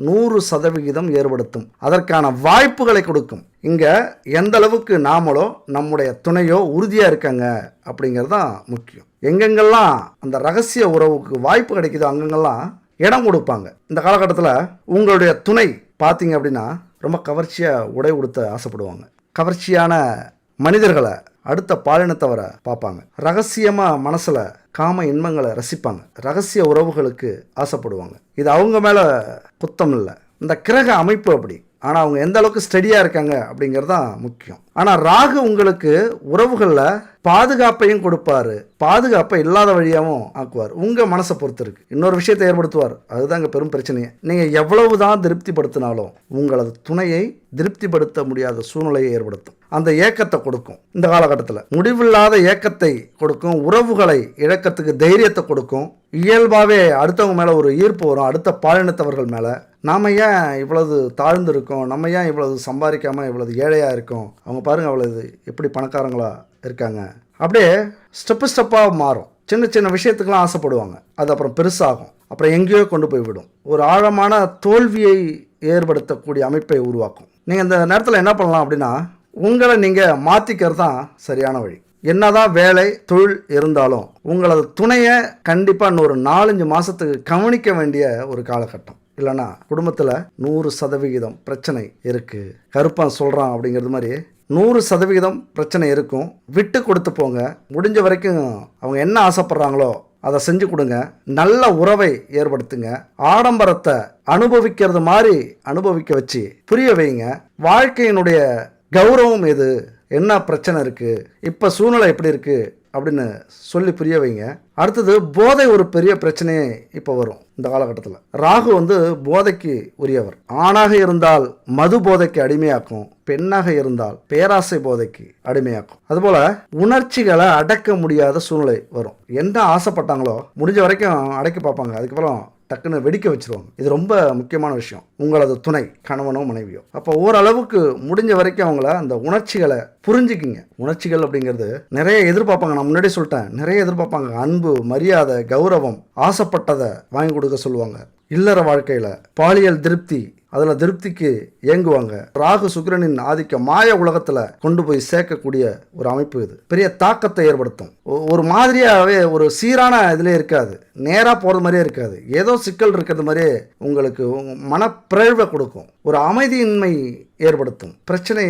100% ஏற்படுத்தும். அதற்கான வாய்ப்புகளை கொடுக்கும். இங்கே எந்த அளவுக்கு நாமளோ நம்முடைய துணையோ உறுதியாக இருக்காங்க அப்படிங்கிறது தான் முக்கியம். எங்கெங்கெல்லாம் அந்த ரகசிய உறவுக்கு வாய்ப்பு கிடைக்குதோ அங்கங்கெல்லாம் இடம் கொடுப்பாங்க. இந்த காலகட்டத்தில் உங்களுடைய துணை பார்த்தீங்க அப்படின்னா ரொம்ப கவர்ச்சியாக உடை உடுத்த ஆசைப்படுவாங்க. கவர்ச்சியான மனிதர்களை, அடுத்த பாலினத்தவரை பார்ப்பாங்க. ரகசியமாக மனசில் காம இன்பங்களை ரசிப்பாங்க. ரகசிய உறவுகளுக்கு ஆசைப்படுவாங்க. இது அவங்க மேலே குத்தம் இல்லை, இந்த கிரக அமைப்பு அப்படி. ஆனால் அவங்க எந்த அளவுக்கு ஸ்டடியாக இருக்காங்க அப்படிங்கிறது தான் முக்கியம். ஆனால் ராகு உங்களுக்கு உறவுகளில் பாதுகாப்பையும் கொடுப்பாரு, பாதுகாப்பை இல்லாத வழியாகவும் ஆக்குவார். உங்கள் மனசை பொறுத்து இருக்கு. இன்னொரு விஷயத்தை ஏற்படுத்துவார். அதுதான் இங்கே பெரும் பிரச்சனையே. நீங்கள் எவ்வளவு தான் திருப்திப்படுத்தினாலும் உங்களது துணையை திருப்திப்படுத்த முடியாத சூழ்நிலையை ஏற்படுத்தும். அந்த ஏக்கத்தை கொடுக்கும். இந்த காலகட்டத்தில் முடிவில்லாத ஏக்கத்தை கொடுக்கும். உறவுகளை இழக்கத்துக்கு தைரியத்தை கொடுக்கும். இயல்பாகவே அடுத்தவங்க மேலே ஒரு ஈர்ப்பு வரும். அடுத்த பாலினத்தவர்கள் மேலே நாம் ஏன் இவ்வளவு தாழ்ந்து இருக்கோம், நம்ம ஏன் இவ்வளவு சம்பாதிக்காமல் இவ்வளவு ஏழையாக இருக்கோம், அவங்க பாருங்கள் அவ்வளவு எப்படி பணக்காரங்களாக இருக்காங்க. அப்படியே ஸ்டெப்பாக மாறும். சின்ன சின்ன விஷயத்துக்கெல்லாம் ஆசைப்படுவாங்க. அது அப்புறம் பெருசாகும். அப்புறம் எங்கேயோ கொண்டு போய் விடும். ஒரு ஆழமான தோல்வியை ஏற்படுத்தக்கூடிய அமைப்பை உருவாக்கும். நீங்கள் இந்த நேரத்தில் என்ன பண்ணலாம் அப்படின்னா, உங்களை நீங்கள் மாற்றிக்கிறது தான் சரியான வழி. என்னதான் வேலை தொழில் இருந்தாலும் உங்களது துணையை கண்டிப்பாக இன்னொரு 4-5 மாதத்துக்கு கவனிக்க வேண்டிய ஒரு காலகட்டம். இல்லைன்னா குடும்பத்தில் 100% பிரச்சனை இருக்குது. கருப்பன் சொல்கிறான் அப்படிங்கிறது மாதிரி 100% பிரச்சனை இருக்கும். விட்டு கொடுத்து போங்க. முடிஞ்ச வரைக்கும் அவங்க என்ன ஆசைப்படுறாங்களோ அதை செஞ்சு கொடுங்க. நல்ல உறவை ஏற்படுத்துங்க. ஆடம்பரத்தை அனுபவிக்கிறது மாதிரி அனுபவிக்க வச்சு புரிய வைங்க. வாழ்க்கையினுடைய கௌரவம் எது, என்ன பிரச்சனை இருக்குது, இப்போ சூழ்நிலை எப்படி இருக்குது அப்படின்னு சொல்லி புரிய வைங்க. அடுத்தது போதை ஒரு பெரிய பிரச்சனையே இப்போ வரும் இந்த காலகட்டத்தில். ராகு போதைக்கு உரியவர். ஆணாக இருந்தால் மது போதைக்கு அடிமையாக்கும், பெண்ணாக இருந்தால் பேராசை போதைக்கு அடிமையாக்கும். அதுபோல் உணர்ச்சிகளை அடக்க முடியாத சூழ்நிலை வரும். என்ன ஆசைப்பட்டாங்களோ முடிஞ்ச வரைக்கும் அடக்கி பார்ப்பாங்க. அதுக்கப்புறம் டக்குன்னு வெடிக்க வச்சிருவாங்க. இது ரொம்ப முக்கியமான விஷயம். உங்களது துணை, கணவனோ மனைவியோ, அப்போ ஓரளவுக்கு முடிஞ்ச வரைக்கும் அவங்கள அந்த உணர்ச்சிகளை புரிஞ்சுக்கிங்க. உணர்ச்சிகள் அப்படிங்கிறது நிறைய எதிர்பார்ப்பாங்க. நான் முன்னாடி சொல்லிட்டேன், நிறைய எதிர்பார்ப்பாங்க. அன்பு, மரியாதை, கௌரவம், ஆசைப்பட்டதை வாங்கி கொடுக்க சொல்லுவாங்க. இல்லற வாழ்க்கையில் பாலியல் திருப்தி, அதில் திருப்திக்கு இயங்குவாங்க. ராகு சுக்கிரனின் ஆதிக்கம் மாய உலகத்தில் கொண்டு போய் சேர்க்கக்கூடிய ஒரு அமைப்பு. இது பெரிய தாக்கத்தை ஏற்படுத்தும். ஒரு மாதிரியாகவே ஒரு சீரான இதிலே இருக்காது, நேராக போகிறது மாதிரியே இருக்காது. ஏதோ சிக்கல் இருக்கிறது மாதிரியே உங்களுக்கு மனப்பிறழ்வை கொடுக்கும். ஒரு அமைதியின்மை ஏற்படுத்தும். பிரச்சனை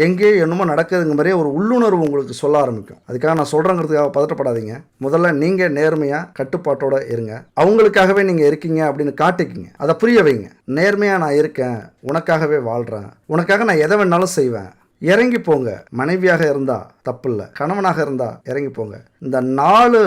எங்கேயோ என்னமோ நடக்குதுங்க மாதிரியே ஒரு உள்ளுணர்வு உங்களுக்கு சொல்ல ஆரம்பிக்கும். அதுக்காக நான் சொல்கிறேங்கிறதுக்காக பதட்டப்படாதீங்க. முதல்ல நீங்கள் நேர்மையாக கட்டுப்பாட்டோட இருங்க. அவங்களுக்காகவே நீங்கள் இருக்கீங்க அப்படின்னு காட்டிக்கிங்க. அதை புரிய வைங்க. நேர்மையாக நான் இருக்கேன், உனக்காகவே வாழ்கிறேன், உனக்காக நான் எதை வேணாலும் செய்வேன், இறங்கி போங்க. மனைவியாக இருந்தால் தப்பு இல்லை. கணவனாக இருந்தால் இறங்கி போங்க. இந்த 4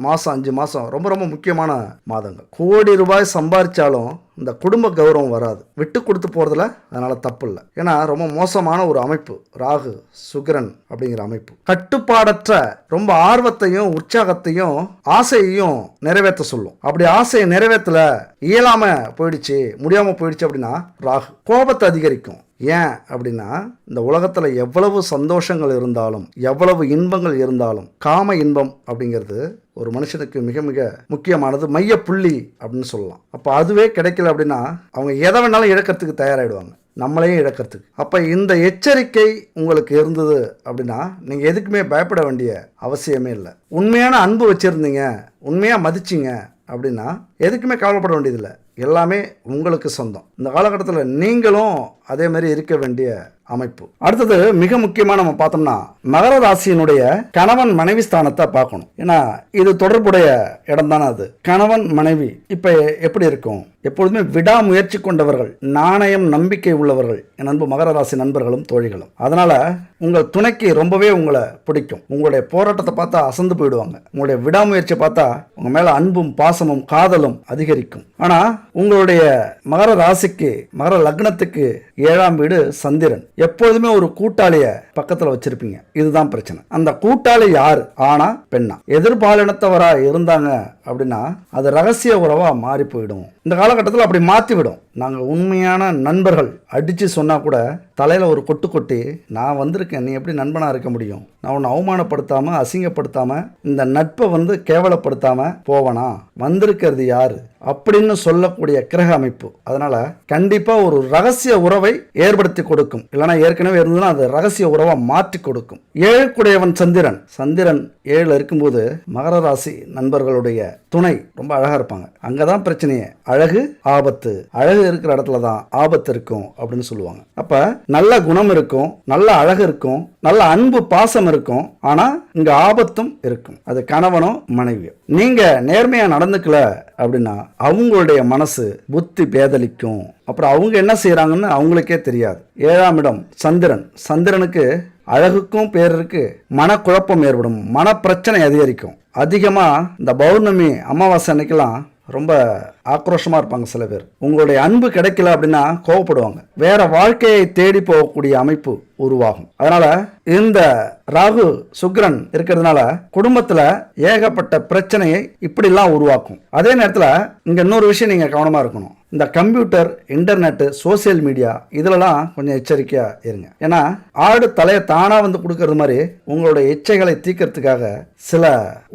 மாதம் 5 மாதம் ரொம்ப ரொம்ப முக்கியமான மாதங்கள். கோடி ரூபாய் சம்பாதிச்சாலும் இந்த குடும்ப கௌரவம் வராது, விட்டு கொடுத்து போகிறதுல. அதனால் தப்பு இல்லை. ஏன்னா ரொம்ப மோசமான ஒரு அமைப்பு ராகு சுக்கிரன் அப்படிங்கிற அமைப்பு. கட்டுப்பாடற்ற ரொம்ப ஆர்வத்தையும் உற்சாகத்தையும் ஆசையையும் நிறைவேற்ற சொல்லும். அப்படி ஆசையை நிறைவேற்றல, இயலாமல் போயிடுச்சு, முடியாமல் போயிடுச்சு அப்படின்னா ராகு கோபத்தை அதிகரிக்கும். ஏன் அப்படின்னா இந்த உலகத்தில் எவ்வளவு சந்தோஷங்கள் இருந்தாலும் எவ்வளவு இன்பங்கள் இருந்தாலும் காம இன்பம் அப்படிங்கிறது ஒரு மனுஷனுக்கு மிக மிக முக்கியமானது, மைய புள்ளி அப்படின்னு சொல்லலாம். அப்போ அதுவே கிடைக்கல அப்படின்னா அவங்க எதை வேணாலும் இழக்கிறதுக்கு தயாராகிடுவாங்க, நம்மளையும் இழக்கிறதுக்கு. அப்போ இந்த எச்சரிக்கை உங்களுக்கு இருந்தது அப்படின்னா நீங்கள் எதுக்குமே பயப்பட வேண்டிய அவசியமே இல்லை. உண்மையான அன்பு வச்சுருந்தீங்க, உண்மையாக மதிச்சிங்க அப்படின்னா எதுக்குமே கவலைப்பட வேண்டியதில்லை. எல்லாமே உங்களுக்கு சொந்தம். இந்த காலகட்டத்தில் நீங்களும் அதே மாதிரி இருக்க வேண்டிய அமைப்பு. அடுத்தது மிக முக்கியமாக நம்ம பார்த்தோம்னா மகர ராசியினுடைய கணவன் மனைவி ஸ்தானத்தை பார்க்கணும். ஏன்னா இது தொடர்புடைய இடம் தானே அது. கணவன் மனைவி இப்போ எப்படி இருக்கும்? எப்பொழுதுமே விடாமுயற்சி கொண்டவர்கள், நாணயம் நம்பிக்கை உள்ளவர்கள் என் அன்பு மகர ராசி நண்பர்களும் தோழிகளும். அதனால உங்கள் துணைக்கு ரொம்பவே உங்களை பிடிக்கும். உங்களுடைய போராட்டத்தை பார்த்தா அசந்து போயிடுவாங்க. உங்களுடைய விடாமுயற்சியை பார்த்தா உங்க மேல அன்பும் பாசமும் காதலும் அதிகரிக்கும். ஆனா உங்களுடைய மகர ராசிக்கு மகர லக்னத்துக்கு 7ஆம் வீடு சந்திரன். எப்பொழுதுமே ஒரு கூட்டாளிய பக்கத்துல வச்சிருப்பீங்க. இதுதான் பிரச்சனை. அந்த கூட்டாளி யாரு? ஆனா பெண்ணா? எதிர்பாலினத்தவரா இருந்தாங்க அப்படின்னா அது ரகசிய உறவா மாறி போயிடும். இந்த காலகட்டத்தில் அப்படி மாற்றி விடும். நாங்கள் உண்மையான நண்பர்கள் அடித்து சொன்னால் கூட தலையில் ஒரு கொட்டு கொட்டி, நான் வந்திருக்கேன், நீ எப்படி நண்பனாக இருக்க முடியும்? நான் உன்னை அவமானப்படுத்தாமல் அசிங்கப்படுத்தாமல் இந்த நட்பை கேவலப்படுத்தாமல் போவனா? வந்திருக்கிறது யாரு அப்படின்னு சொல்லக்கூடிய கிரக அமைப்பு. அதனால கண்டிப்பாக ஒரு ரகசிய உறவை ஏற்படுத்தி கொடுக்கும். இல்லைனா ஏற்கனவே இருந்ததுன்னா அது ரகசிய உறவை மாற்றி கொடுக்கும். 7க்குடையவன் சந்திரன். சந்திரன் 7 இருக்கும்போது மகர ராசி நண்பர்களுடைய துணை ரொம்ப அழகா இருப்பாங்க. அங்கதான் பிரச்சனையே. அழகு ஆபத்து, அழகு இருக்கிற இடத்துல தான் ஆபத்து இருக்கும் அப்படின்னு சொல்லுவாங்க. அப்ப நல்ல குணம் இருக்கும், நல்ல அழகு இருக்கும், நல்ல அன்பு பாசம் இருக்கும். ஆனா இங்க ஆபத்தும் இருக்கும். அது கணவனோ மனைவியோ. நீங்க நேர்மையா நடந்துக்கல அப்படின்னா அவங்களுடைய மனசு புத்தி பேதலிக்கும். அப்புறம் அவங்க என்ன செய்யறாங்கன்னு அவங்களுக்கே தெரியாது. 7ஆம் இடம் சந்திரன். சந்திரனுக்கு அழகுக்கும் பேர் இருக்கு, மனக்குழப்பம் ஏற்படும், மனப்பிரச்சனை அதிகரிக்கும். அதிகமா இந்த பௌர்ணமி அமாவாசை அன்னைக்கெல்லாம் ரொம்ப ஆக்ரோஷமா இருப்பாங்க சில பேர். உங்களுடைய அன்பு கிடைக்கல அப்படின்னா கோவப்படுவாங்க. வேற வாழ்க்கையை தேடி போகக்கூடிய அமைப்பு உருவாகும். அதனால இந்த ராகு சுக்கிரன் இருக்கிறதுனால குடும்பத்துல ஏகப்பட்ட பிரச்சனையை இப்படிலாம் உருவாக்கும். அதே நேரத்துல இங்க இன்னொரு விஷயம் நீங்க கவனமா இருக்கணும். இந்த கம்ப்யூட்டர், இன்டர்நெட், சோசியல் மீடியா இதுலலாம் கொஞ்சம் எச்சரிக்கையா இருங்க. ஏன்னா ஆடு தலையை தானா கொடுக்கறது மாதிரி உங்களுடைய இச்சைகளை தீர்க்கறதுக்காக சில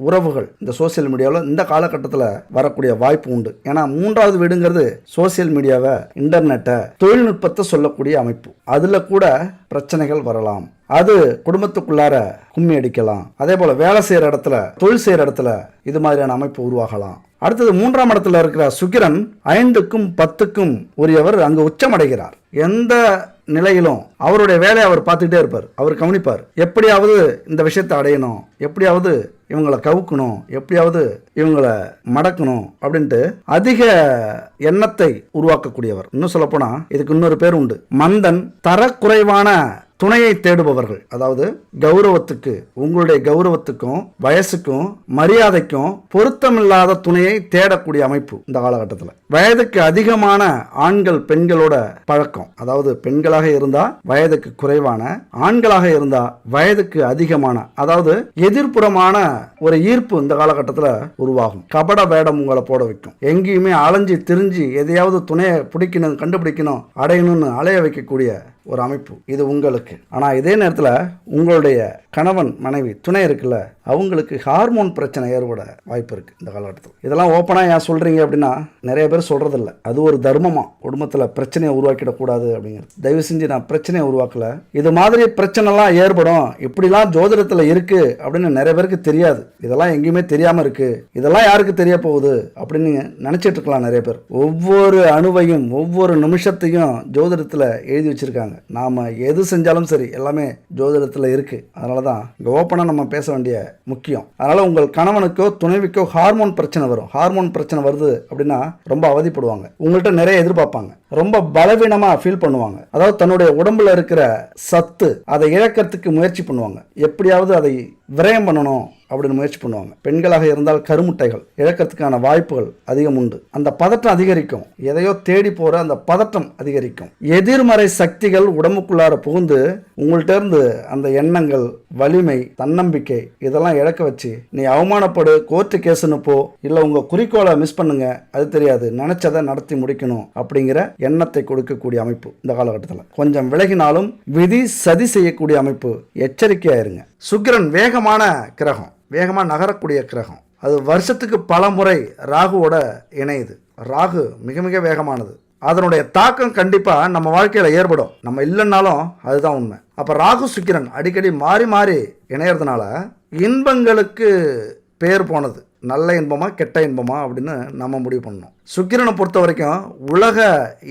உறவுகள் இந்த சோசியல் மீடியாவில் இந்த காலகட்டத்தில் வரக்கூடிய வாய்ப்பு உண்டு. ஏன்னா 3வது வீடுங்கிறது சோசியல் மீடியாவை, இன்டர்நெட்டை, தொழில்நுட்பத்தை சொல்லக்கூடிய அமைப்பு. அதுல கூட பிரச்சனைகள் வரலாம். அது குடும்பத்துக்குள்ளார கும்மி அடிக்கலாம். அதே போல வேலை செய்யற இடத்துல, தொழில் செய்யற இடத்துல இது மாதிரியான அமைப்பு உருவாகலாம். அடுத்தது 3ஆம் இடத்துல இருக்கிற சுக்கிரன் 5க்கும் 10க்கும் உரியவர் அங்கு உச்சமடைகிறார். எந்த நிலையிலும் அவருடைய வேலையை அவர் பார்த்துக்கிட்டே இருப்பார். அவர் கவனிப்பார். எப்படியாவது இந்த விஷயத்தை அடையணும், எப்படியாவது இவங்களை கவுக்கணும், எப்படியாவது இவங்களை மடக்கணும் அப்படின்ட்டு அதிக எண்ணத்தை உருவாக்கக்கூடியவர். இன்னும் சொல்ல போனா இதுக்கு இன்னொரு பேர் உண்டு, மந்தன். தரக்குறைவான துணையை தேடுபவர்கள். அதாவது கௌரவத்துக்கு, உங்களுடைய கௌரவத்துக்கும் வயசுக்கும் மரியாதைக்கும் பொருத்தமில்லாத துணையை தேடக்கூடிய அமைப்பு இந்த காலகட்டத்தில். வயதுக்கு அதிகமான ஆண்கள் பெண்களோட பழக்கம். அதாவது பெண்களாக இருந்தா வயதுக்கு குறைவான, ஆண்களாக இருந்தா வயதுக்கு அதிகமான, அதாவது எதிர்ப்புறமான ஒரு ஈர்ப்பு இந்த காலகட்டத்தில் உருவாகும். கபட வேடம் உங்களை போட வைக்கும். எங்கேயுமே அலைஞ்சி திரிஞ்சு எதையாவது துணையை பிடிக்கணும், கண்டுபிடிக்கணும், அடையணும்னு அலைய வைக்கக்கூடிய ஒரு அமைப்பு இது உங்களுக்கு. ஆனால் இதே நேரத்தில் உங்களுடைய கணவன் மனைவி துணை இருக்குல்ல, அவங்களுக்கு ஹார்மோன் பிரச்சனை ஏற்பட வாய்ப்பு இருக்கு இந்த காலகட்டத்தில். இதெல்லாம் ஓப்பனாக ஏன் சொல்றீங்க அப்படின்னா நிறைய பேர் சொல்றதில்ல. அது ஒரு தர்மமா, குடும்பத்தில் பிரச்சனையை உருவாக்கிடக்கூடாது அப்படிங்கிறது. தயவு செஞ்சு நான் பிரச்சனையை உருவாக்கல. இது மாதிரி பிரச்சனைலாம் ஏற்படும், இப்படிலாம் ஜோதிடத்தில் இருக்கு அப்படின்னு நிறைய பேருக்கு தெரியாது. இதெல்லாம் எங்கேயுமே தெரியாம இருக்கு. இதெல்லாம் யாருக்கு தெரிய போகுது அப்படின்னு நினைச்சிட்டு இருக்கலாம் நிறைய பேர். ஒவ்வொரு அணுவையும் ஒவ்வொரு நிமிஷத்தையும் ஜோதிடத்தில் எழுதி வச்சிருக்காங்க. நாம எது செஞ்சாலும் சரி எல்லாமே ஜோதிடத்தில் இருக்கு. அதனாலதான் இங்க ஓப்பனா நம்ம பேச வேண்டிய முக்கியம். அதனால உங்கள் கணவனுக்கோ துணைவிக்கோ ஹார்மோன் பிரச்சனை வரும். ஹார்மோன் பிரச்சனை வருது அப்படின்னா ரொம்ப அவதிப்படுவாங்க. உங்கள்கிட்ட நிறைய எதிர்பார்ப்பாங்க. ரொம்ப பலவீனமா ஃபீல் பண்ணுவாங்க. அதாவது தன்னுடைய உடம்புல இருக்கிற சத்து அதை இழக்கிறதுக்கு முயற்சி பண்ணுவாங்க. எப்படியாவது அதை விரயம் பண்ணணும் அப்படின்னு முயற்சி பண்ணுவாங்க. பெண்களாக இருந்தால் கருமுட்டைகள் இழக்கிறதுக்கான வாய்ப்புகள் அதிகம் உண்டு. அந்த பதட்டம் அதிகரிக்கும். எதையோ தேடி போற அந்த பதட்டம் அதிகரிக்கும். எதிர்மறை சக்திகள் உடம்புக்குள்ளார புகுந்து உங்கள்கிட்ட இருந்து அந்த எண்ணங்கள், வலிமை, தன்னம்பிக்கை இதெல்லாம் இழக்க வச்சு நீ அவமானப்படு, கோர்ட்டு கேஸ்ன்னு போ, இல்லை உங்க குறிக்கோளை மிஸ் பண்ணுங்க, அது தெரியாது, நினைச்சதை நடத்தி முடிக்கணும் அப்படிங்கிற எண்ணத்தை கொடுக்கக்கூடிய அமைப்பு இந்த காலகட்டத்தில். கொஞ்சம் விலகினாலும் விதி சதி செய்யக்கூடிய அமைப்பு. எச்சரிக்கையா இருங்க. சுக்கிரன் வேகமான கிரகம், வேகமாக நகரக்கூடிய கிரகம். அது வருஷத்துக்கு பல முறை ராகுவோட இணையுது. ராகு மிக மிக வேகமானது. அதனுடைய தாக்கம் கண்டிப்பாக நம்ம வாழ்க்கையில் ஏற்படும். நம்ம இல்லைன்னாலும் அதுதான் உண்மை. அப்போ ராகு சுக்கிரன் அடிக்கடி மாறி மாறி இணையறதுனால இன்பங்களுக்கு பேர் போனது நல்ல இன்பமா கெட்ட இன்பமா அப்படின்னு நம்ம முடிவு பண்ணணும். சுக்கிரனை பொறுத்த வரைக்கும் உலக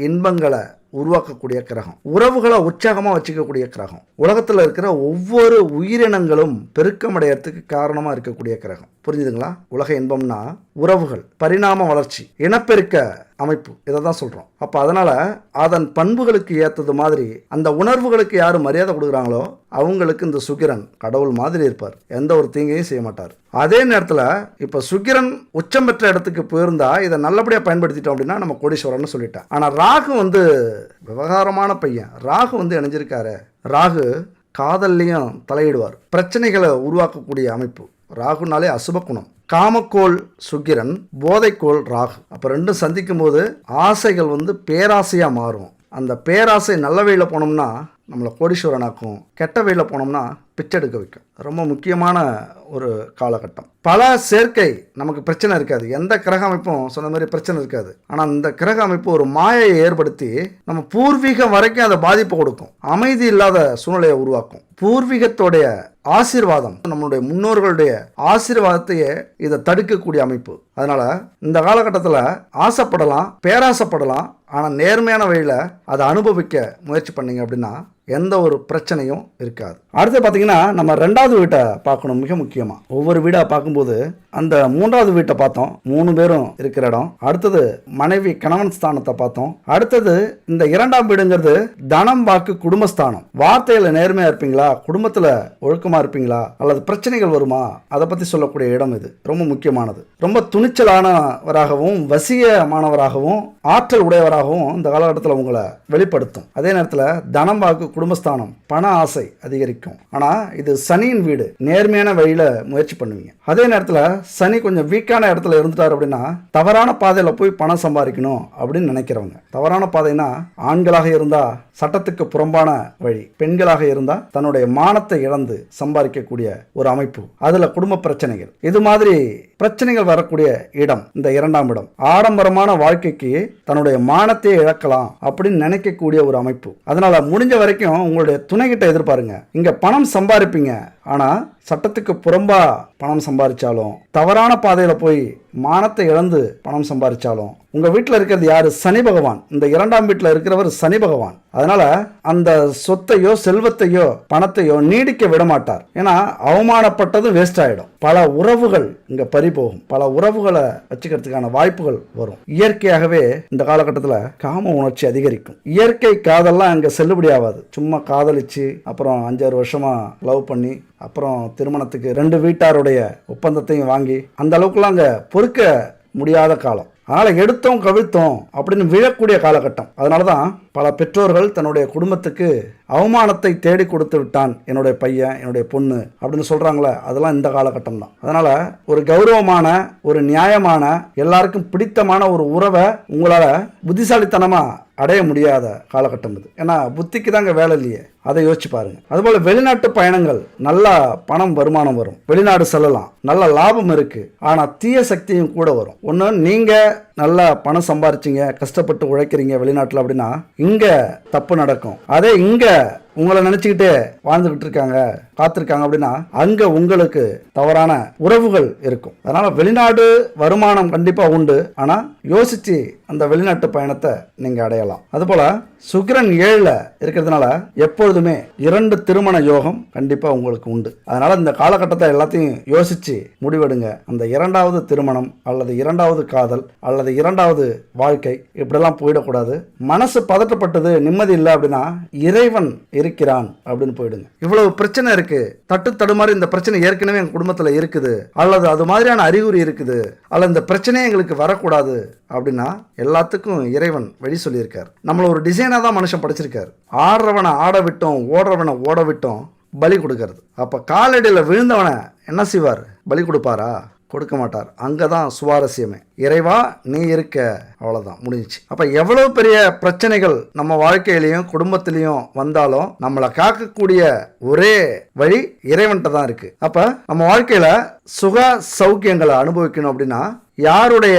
இன்பங்களை உருவாக்கக்கூடிய கிரகம், உறவுகளை உற்சாகமாக வச்சுக்கக்கூடிய கிரகம், உலகத்தில் இருக்கிற ஒவ்வொரு உயிரினங்களும் பெருக்கமடையறதுக்கு காரணமாக இருக்கக்கூடிய கிரகம். புரிஞ்சுதுங்களா? உலக இன்பம்னா உறவுகள், பரிணாம வளர்ச்சி, இனப்பெருக்க அமைப்பு, இதை தான் சொல்கிறோம். அப்போ அதனால் அதன் பண்புகளுக்கு ஏற்றது மாதிரி அந்த உணர்வுகளுக்கு யார் மரியாதை கொடுக்குறாங்களோ அவங்களுக்கு இந்த சுக்கிரன் கடவுள் மாதிரி இருப்பார். எந்த ஒரு தீங்கையும் செய்ய மாட்டார். அதே நேரத்தில் இப்போ சுக்கிரன் உச்சம் பெற்ற இடத்துக்கு போயிருந்தா இதை நல்லபடியாக பயன்படுத்திட்டோம் அப்படின்னா நம்ம கோடீஸ்வரன் சொல்லிட்டேன். ஆனால் ராகு விவகாரமான பையன். ராகு இணைஞ்சிருக்காரு. ராகு காதல்லையும் தலையிடுவார். பிரச்சனைகளை உருவாக்கக்கூடிய அமைப்பு. ராகுனாலே அசுப குணம். காமக்கோள் சுக்கிரன், போதைக்கோள் ராகு. அப்போ ரெண்டும் சந்திக்கும் போது ஆசைகள் பேராசையாக மாறும். அந்த பேராசை நல்ல வழியில் போனோம்னா நம்மளை கோடீஸ்வரனாக்கும், கெட்ட வழியில் போனோம்னா பிச்சை எடுக்க வைக்கும். ரொம்ப முக்கியமான ஒரு காலகட்டம். பல சேர்க்கை நமக்கு பிரச்சனை இருக்காது. எந்த கிரக அமைப்பும் சொன்ன மாதிரி பிரச்சனை இருக்காது. ஆனால் இந்த கிரக அமைப்பு ஒரு மாயை ஏற்படுத்தி நம்ம பூர்வீகம் வரைக்கும் அதை பாதிப்பு கொடுக்கும். அமைதி இல்லாத சூழ்நிலையை உருவாக்கும். பூர்வீகத்தோடைய ஆசீர்வாதம், நம்மளுடைய முன்னோர்களுடைய ஆசீர்வாதத்தையே இதை தடுக்கக்கூடிய அமைப்பு. அதனால இந்த காலகட்டத்தில் ஆசைப்படலாம், பேராசைப்படலாம், ஆனால் நேர்மையான வழியில் அதை அனுபவிக்க முயற்சி பண்ணீங்க அப்படின்னா எந்த ஒரு பிரச்சனையும் இருக்காது. அடுத்து பார்த்தீங்கன்னா நம்ம 2வது வீட்டை பார்க்கணும். மிக முக்கியமாக ஒவ்வொரு வீடாக பார்க்கும்போது அந்த 3வது வீட்டை பார்த்தோம், 3 பேரும் இருக்கிற இடம். அடுத்தது மனைவி கணவன் ஸ்தானத்தை பார்த்தோம். அடுத்தது இந்த 2ஆம் வீடுங்கிறது தனம், வாக்கு, குடும்பஸ்தானம். வார்த்தையில் நேர்மையாக இருப்பீங்களா, குடும்பத்தில் ஒழுக்கமாக இருப்பீங்களா, அல்லது பிரச்சனைகள் வருமா, அதை பற்றி சொல்லக்கூடிய இடம் இது. ரொம்ப முக்கியமானது. ரொம்ப துணிச்சலானவராகவும் வசியமானவராகவும் ஆற்றல் உடையவராகவும் இந்த காலகட்டத்தில் உங்களை வெளிப்படுத்தும். அதே நேரத்தில் தனம், வாக்கு, குடும்பஸ்தானம், பண ஆசை அதிகரிக்கும். ஆனால் இது சனியின் வீடு. நேர்மையான வழியில் முயற்சி பண்ணுவீங்க. அதே நேரத்தில் சனி கொஞ்சம் வீக்கான இடத்துல இருந்துட்டார் அப்படின்னா தவறான பாதையில் போய் பணம் சம்பாதிக்கணும் அப்படின்னு நினைக்கிறவங்க. தவறான பாதைனா ஆண்களாக இருந்தால் சட்டத்துக்கு புறம்பான வழி, பெண்களாக இருந்தால் தன்னுடைய மானத்தை இழந்து சம்பாதிக்கக்கூடிய ஒரு அமைப்பு. அதில் குடும்ப பிரச்சனைகள், இது மாதிரி பிரச்சனைகள் வரக்கூடிய இடம் இந்த 2ஆம் இடம். ஆடம்பரமான வாழ்க்கைக்கு தன்னுடைய மானத்தையே இழக்கலாம் அப்படின்னு நினைக்கக்கூடிய ஒரு அமைப்பு. அதனால முடிஞ்ச வரைக்கும் உங்களுடைய துணைகிட்ட எதிர்பாருங்க. இங்க பணம் சம்பாதிப்பீங்க, ஆனா சட்டத்துக்கு புறம்பா பணம் சம்பாதிச்சாலும், தவறான பாதையில போய் மானத்தை இழந்து பணம் சம்பாதிச்சாலும், உங்க வீட்டில் இருக்கிறது யாரு? சனி பகவான். இந்த 2ஆம் வீட்டில் இருக்கிறவர் சனி பகவான். அதனால அந்த சொத்தையோ செல்வத்தையோ பணத்தையோ நீடிக்க விட மாட்டார். ஏன்னா அவமானப்பட்டதும் வேஸ்ட் ஆயிடும். பல உறவுகள் இங்க பறிபோகும். பல உறவுகளை வச்சுக்கிறதுக்கான வாய்ப்புகள் வரும். இயற்கையாகவே இந்த காலகட்டத்தில் காம உணர்ச்சி அதிகரிக்கும். இயற்கை காதல்லாம் அங்க செல்லுபடி ஆகாது. சும்மா காதலிச்சு அப்புறம் 5-6 வருஷமா லவ் பண்ணி அப்புறம் திருமணத்துக்கு 2 வீட்டாருடைய ஒப்பந்தத்தையும் வாங்கி அந்த அளவுக்குலாம் அங்கே பொறுக்க முடியாத காலம். அதனால் எடுத்தோம் கவிழ்த்தோம் அப்படின்னு விழக்கூடிய காலகட்டம். அதனால தான் பல பெற்றோர்கள் தன்னுடைய குடும்பத்துக்கு அவமானத்தை தேடி கொடுத்து விட்டான் என்னுடைய பையன், என்னுடைய பொண்ணு அப்படின்னு சொல்கிறாங்களே, அதெல்லாம் இந்த காலகட்டம் தான். அதனால் ஒரு கௌரவமான, ஒரு நியாயமான, எல்லாருக்கும் பிடித்தமான ஒரு உறவை உங்களால் புத்திசாலித்தனமாக அடைய முடியாத காலகட்டம் இது. ஏன்னா புத்திக்கு தாங்க வேலை இல்லையே. அதை யோசிச்சு பாருங்க. அதுபோல வெளிநாட்டு பயணங்கள், நல்லா பணம் வருமானம் வரும், வெளிநாடு செல்லலாம், நல்ல லாபம் இருக்கு. ஆனா தீய சக்தியும் கூட வரும். ஒன்று, நீங்க நல்லா பணம் சம்பாரிச்சிங்க, கஷ்டப்பட்டு உழைக்கிறீங்க வெளிநாட்டில் அப்படின்னா இங்க தப்பு நடக்கும். அதே இங்க உங்களை நினைச்சுக்கிட்டு வாழ்ந்துகிட்டு இருக்காங்க, காத்திருக்காங்க அப்படின்னா அங்க உங்களுக்கு தவறான உறவுகள் இருக்கும். அதனால வெளிநாடு வருமானம் கண்டிப்பா உண்டு. ஆனா யோசிச்சு அந்த வெளிநாட்டு பயணத்தை நீங்க அடையலாம். அதுபோல சுக்கிரன் 7ல இருக்கிறதுனால எப்பொழுதுமே 2 திருமண யோகம் கண்டிப்பா உங்களுக்கு உண்டு. அதனால இந்த காலகட்டத்தை எல்லாத்தையும் யோசிச்சு முடிவெடுங்க. அந்த 2வது திருமணம் அல்லது 2வது காதல் அல்லது 2வது வாழ்க்கை இப்படிலாம் போயிடக்கூடாது. மனசு பதட்டப்பட்டது, நிம்மதி இல்லை அப்படின்னா இறைவன் இருக்கிறான் அப்படின்னு போயிடுங்க. இவ்வளவு பிரச்சனை இருக்கு, தட்டு தடுமாறி இந்த பிரச்சனை ஏற்கனவே எங்க குடும்பத்துல இருக்குது, அல்லது அது மாதிரியான அறிகுறி இருக்குது, அல்லது இந்த பிரச்சனையே எங்களுக்கு வரக்கூடாது அப்படின்னா எல்லாத்துக்கும் இறைவன் வழி சொல்லியிருக்கார். நம்மள ஒரு டிசைனா தான் மனுஷன் படைச்சிருக்காரு. ஆடுறவனை ஆட விட்டோம், ஓடுறவனை ஓட விட்டோம், பலி கொடுக்கறது. அப்ப காலடியில் விழுந்தவனை என்ன செய்வார்? பலி கொடுப்பாரா? கொடுக்க மாட்டார். அங்கதான் சுவாரஸ்யமே. இறைவா நீ இருக்க, அவ்வளவுதான், முடிஞ்சிச்சு. அப்ப எவ்வளவு பெரிய பிரச்சனைகள் நம்ம வாழ்க்கையிலையும் குடும்பத்திலையும் வந்தாலும் நம்மளை காக்கக்கூடிய ஒரே வழி இறைவன்கிட்ட தான் இருக்கு. அப்ப நம்ம வாழ்க்கையில சுக சௌக்கியங்களை அனுபவிக்கணும் அப்படின்னா யாருடைய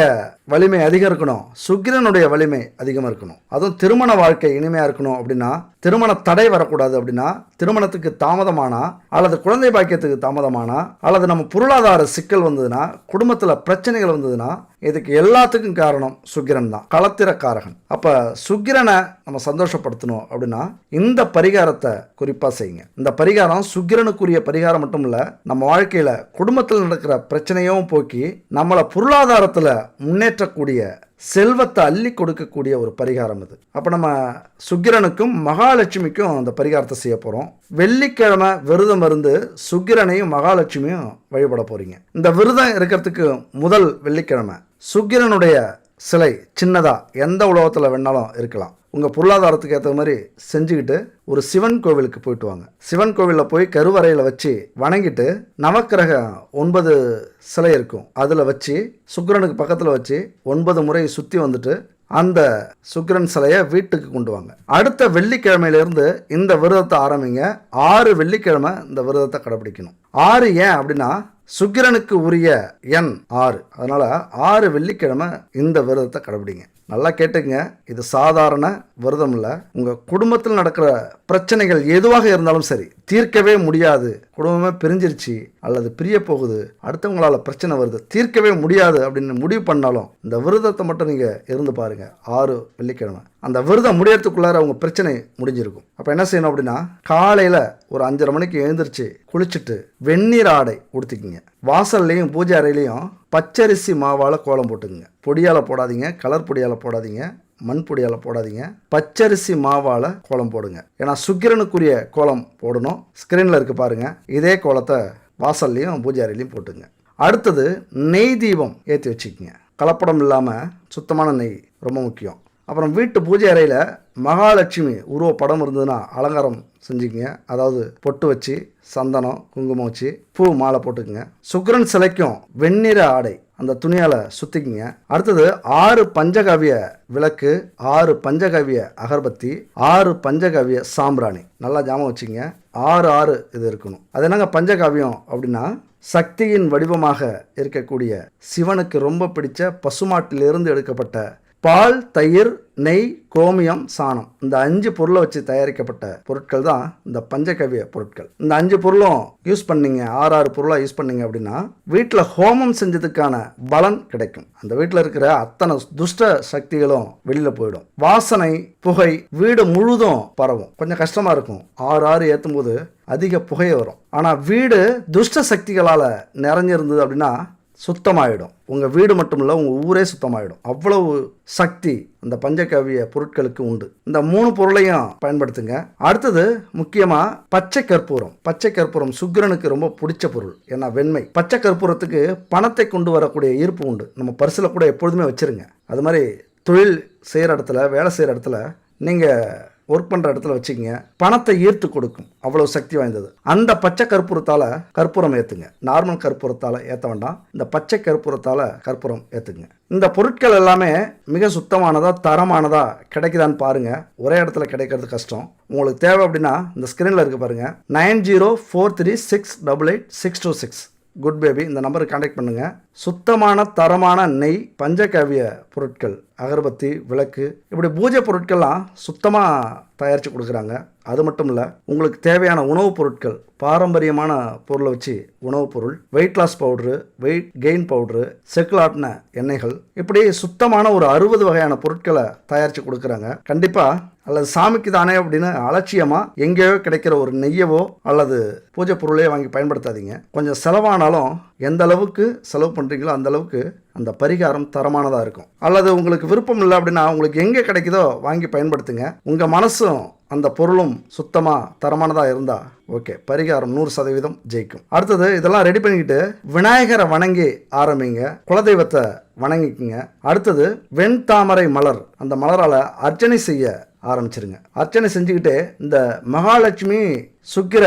வலிமை அதிகம் இருக்கணும்? சுக்கிரனுடைய வலிமை அதிகமாக இருக்கணும். அதுவும் திருமண வாழ்க்கை இனிமையாக இருக்கணும் அப்படின்னா, திருமண தடை வரக்கூடாது அப்படின்னா, திருமணத்துக்கு தாமதமானா அல்லது குழந்தை பாக்கியத்துக்கு தாமதமானா அல்லது நம்ம பொருளாதார சிக்கல் வந்ததுன்னா, குடும்பத்தில் பிரச்சனைகள் வந்ததுன்னா, இதுக்கு எல்லாத்துக்கும் காரணம் சுக்கிரன் தான், களத்திரக்காரகன். அப்ப சுக்கிரனை நம்ம சந்தோஷப்படுத்தணும் அப்படின்னா இந்த பரிகாரத்தை குறிப்பா செய்யுங்க. இந்த பரிகாரம் சுக்கிரனுக்குரிய பரிகாரம் மட்டும் இல்ல, நம்ம வாழ்க்கையில குடும்பத்தில் நடக்கிற பிரச்சனையும் போக்கி நம்மளை பொருளாதாரத்துல முன்னேற்றக்கூடிய, செல்வத்தை அள்ளி கொடுக்கக்கூடிய ஒரு பரிகாரம் இது. அப்ப நம்ம சுக்கிரனுக்கும் மகாலட்சுமிக்கும் அந்த பரிகாரத்தை செய்ய போறோம். வெள்ளிக்கிழமை விரதம் இருந்து சுக்கிரனையும் மகாலட்சுமியும் வழிபட போறீங்க. இந்த விரதம் இருக்கிறதுக்கு முதல் வெள்ளிக்கிழமை சுக்கிரனுடைய சிலை சின்னதா எந்த உலகத்துல வேணாலும் இருக்கலாம். உங்க பொருளாதாரத்துக்கு ஏற்ற மாதிரி செஞ்சுக்கிட்டு ஒரு சிவன் கோவிலுக்கு போயிட்டு வாங்க. சிவன் கோவிலில் போய் கருவறையில் வச்சு வணங்கிட்டு நவக்கிரக 9 சிலை இருக்கும், அதில் வச்சு சுக்கிரனுக்கு பக்கத்தில் வச்சு 9 முறை சுற்றி வந்துட்டு அந்த சுக்கிரன் சிலையை வீட்டுக்கு கொண்டு வாங்க. அடுத்த வெள்ளிக்கிழமையிலிருந்து இந்த விரதத்தை ஆரம்பிங்க. 6 வெள்ளிக்கிழமை இந்த விரதத்தை கடைபிடிக்கணும். 6 ஏன் அப்படின்னா சுக்கிரனுக்கு உரிய எண் 6. அதனால 6 வெள்ளிக்கிழமை இந்த விரதத்தை கடைபிடிங்க. நல்லா கேட்டுங்க, இது சாதாரண விரதம் இல்லை. உங்கள் குடும்பத்தில் நடக்கிற பிரச்சனைகள் எதுவாக இருந்தாலும் சரி, தீர்க்கவே முடியாது, குடும்பமே பிரிஞ்சிருச்சு அல்லது பிரிய போகுது, அடுத்தவங்களால பிரச்சனை வருது, தீர்க்கவே முடியாது அப்படின்னு முடிவு பண்ணாலும் இந்த விரதத்தை மட்டும் நீங்கள் இருந்து பாருங்க. 6 வெள்ளிக்கிழமை அந்த விரதம் முடியறதுக்குள்ளார உங்கள் பிரச்சனை முடிஞ்சிருக்கும். அப்போ என்ன செய்யணும் அப்படின்னா, காலையில் ஒரு 5:30 மணிக்கு எழுந்திரிச்சு குளிச்சுட்டு வெந்நீர் ஆடை உடுத்திக்கிங்க. வாசல்லையும் பூஜை அறையிலையும் பச்சரிசி மாவால் கோலம் போட்டுக்குங்க. பொடியால் போடாதீங்க, கலர் பொடியால் போடாதீங்க, மண் பொடியால் போடாதீங்க, பச்சரிசி மாவால் கோலம் போடுங்க. ஏன்னா சுக்கிரனுக்குரிய கோலம் போடணும். ஸ்க்ரீனில் இருக்கு பாருங்க, இதே கோலத்தை வாசல்லையும் பூஜை அறையிலையும் போட்டுங்க. அடுத்தது நெய் தீபம் ஏற்றி வச்சுக்கோங்க. கலப்படம் இல்லாமல் சுத்தமான நெய் ரொம்ப முக்கியம். அப்புறம் வீட்டு பூஜை அறையில் மகாலட்சுமி உருவ படம் இருந்ததுன்னா அலங்காரம் செஞ்சுக்கங்க. அதாவது பொட்டு வச்சு சந்தனம் குங்குமம் வச்சு பூ மாலை போட்டுக்குங்க. சுக்கிரன் சிலைக்கும் வெண்ணிற ஆடை அந்த துணியால் சுற்றிக்குங்க. அடுத்தது 6 பஞ்சகவிய விளக்கு, 6 பஞ்சகவிய அகர்பத்தி, 6 பஞ்சகவிய சாம்பிராணி. நல்லா ஞாபகம் வச்சுங்க, 6 இது இருக்கணும். அது என்னங்க பஞ்சகாவியம் அப்படின்னா, சக்தியின் வடிவமாக இருக்கக்கூடிய சிவனுக்கு ரொம்ப பிடிச்ச பசுமாட்டிலிருந்து எடுக்கப்பட்ட பால், தயிர், நெய், கோமியம், சாணம், இந்த 5 பொருளை வச்சு தயாரிக்கப்பட்ட பொருட்கள் தான் இந்த பஞ்சகவிய பொருட்கள். இந்த 5 பொருளும் யூஸ் பண்ணீங்க, 6 பொருளாக யூஸ் பண்ணீங்க அப்படின்னா வீட்டில் ஹோமம் செஞ்சதுக்கான பலன் கிடைக்கும். அந்த வீட்டில் இருக்கிற அத்தனை துஷ்ட சக்திகளும் வெளியில் போயிடும். வாசனை, புகை வீடு முழுதும் பரவும். கொஞ்சம் கஷ்டமா இருக்கும், 6 ஏற்றும் போது அதிக புகை வரும். ஆனால் வீடு துஷ்ட சக்திகளால் நிறைஞ்சிருந்தது அப்படின்னா சுத்தமாயிடும். உங்கள் வீடு மட்டும் இல்லை, உங்கள் ஊரே சுத்தமாயிடும். அவ்வளவு சக்தி அந்த பஞ்சகவிய பொருட்களுக்கு உண்டு. இந்த 3 பொருளையும் பயன்படுத்துங்க. அடுத்தது முக்கியமாக பச்சை கற்பூரம். பச்சை கற்பூரம் சுக்கிரனுக்கு ரொம்ப பிடிச்ச பொருள். ஏன்னா வெண்மை. பச்சை கற்பூரத்துக்கு பணத்தை கொண்டு வரக்கூடிய ஈர்ப்பு உண்டு. நம்ம பர்சில் கூட எப்பொழுதுமே வச்சுருங்க. அது மாதிரி தொழில் செய்கிற இடத்துல, வேலை செய்கிற இடத்துல, நீங்கள் ஒர்க் பண்ணுற இடத்துல வச்சுக்கிங்க, பணத்தை ஈர்த்து கொடுக்கும். அவ்வளோ சக்தி வாய்ந்தது. அந்த பச்சை கற்பூரத்தால் கற்பூரம் ஏற்றுங்க. நார்மல் கற்பூரத்தால் ஏற்ற வேண்டாம், இந்த பச்சை கற்பூரத்தால் கற்பூரம் ஏற்றுங்க. இந்த பொருட்கள் எல்லாமே மிக சுத்தமானதா, தரமானதா கிடைக்குதான்னு பாருங்க. ஒரே இடத்துல கிடைக்கிறது கஷ்டம். உங்களுக்கு தேவை அப்படின்னா இந்த ஸ்கிரீனில் இருக்கு பாருங்க, 9043688626. குட் பேபி இந்த நம்பருக்கு கான்டாக்ட் பண்ணுங்கள். சுத்தமான தரமான நெய், பஞ்சகாவிய பொருட்கள், அகர்பத்தி, விளக்கு, இப்படி பூஜை பொருட்கள்லாம் சுத்தமாக தயாரித்து கொடுக்குறாங்க. அது மட்டும் இல்லை, உங்களுக்கு தேவையான உணவுப் பொருட்கள், பாரம்பரியமான பொருளை வச்சு உணவுப் பொருள், weight loss powder, weight gain powder, செக்குலாட்டின எண்ணெய்கள், இப்படி சுத்தமான ஒரு 60 வகையான பொருட்களை தயாரித்து கொடுக்குறாங்க. கண்டிப்பாக அல்லது சாமிக்கு தானே அப்படின்னு அலட்சியமாக எங்கேயோ கிடைக்கிற ஒரு நெய்யவோ அல்லது பூஜை பொருளையோ வாங்கி பயன்படுத்தாதீங்க. கொஞ்சம் செலவானாலும் எந்த அளவுக்கு செலவு பண்ணுறீங்களோ அந்த அளவுக்கு அந்த பரிகாரம் தரமானதாக இருக்கும். அல்லது உங்களுக்கு விருப்பம் இல்லை அப்படின்னா உங்களுக்கு எங்கே கிடைக்குதோ வாங்கி பயன்படுத்துங்க. உங்கள் மனசும் அந்த பொருளும் சுத்தமாக தரமானதாக இருந்தால் ஓகே, பரிகாரம் 100% ஜெயிக்கும். அடுத்தது இதெல்லாம் ரெடி பண்ணிக்கிட்டு விநாயகரை வணங்கி ஆரம்பிங்க, குலதெய்வத்தை வணங்கிக்குங்க. அடுத்தது வெண்தாமரை மலர், அந்த மலரால் அர்ச்சனை செய்ய ஆரம்பிச்சிருங்க. அர்ச்சனை செஞ்சுக்கிட்டு இந்த மகாலட்சுமி சுக்கிர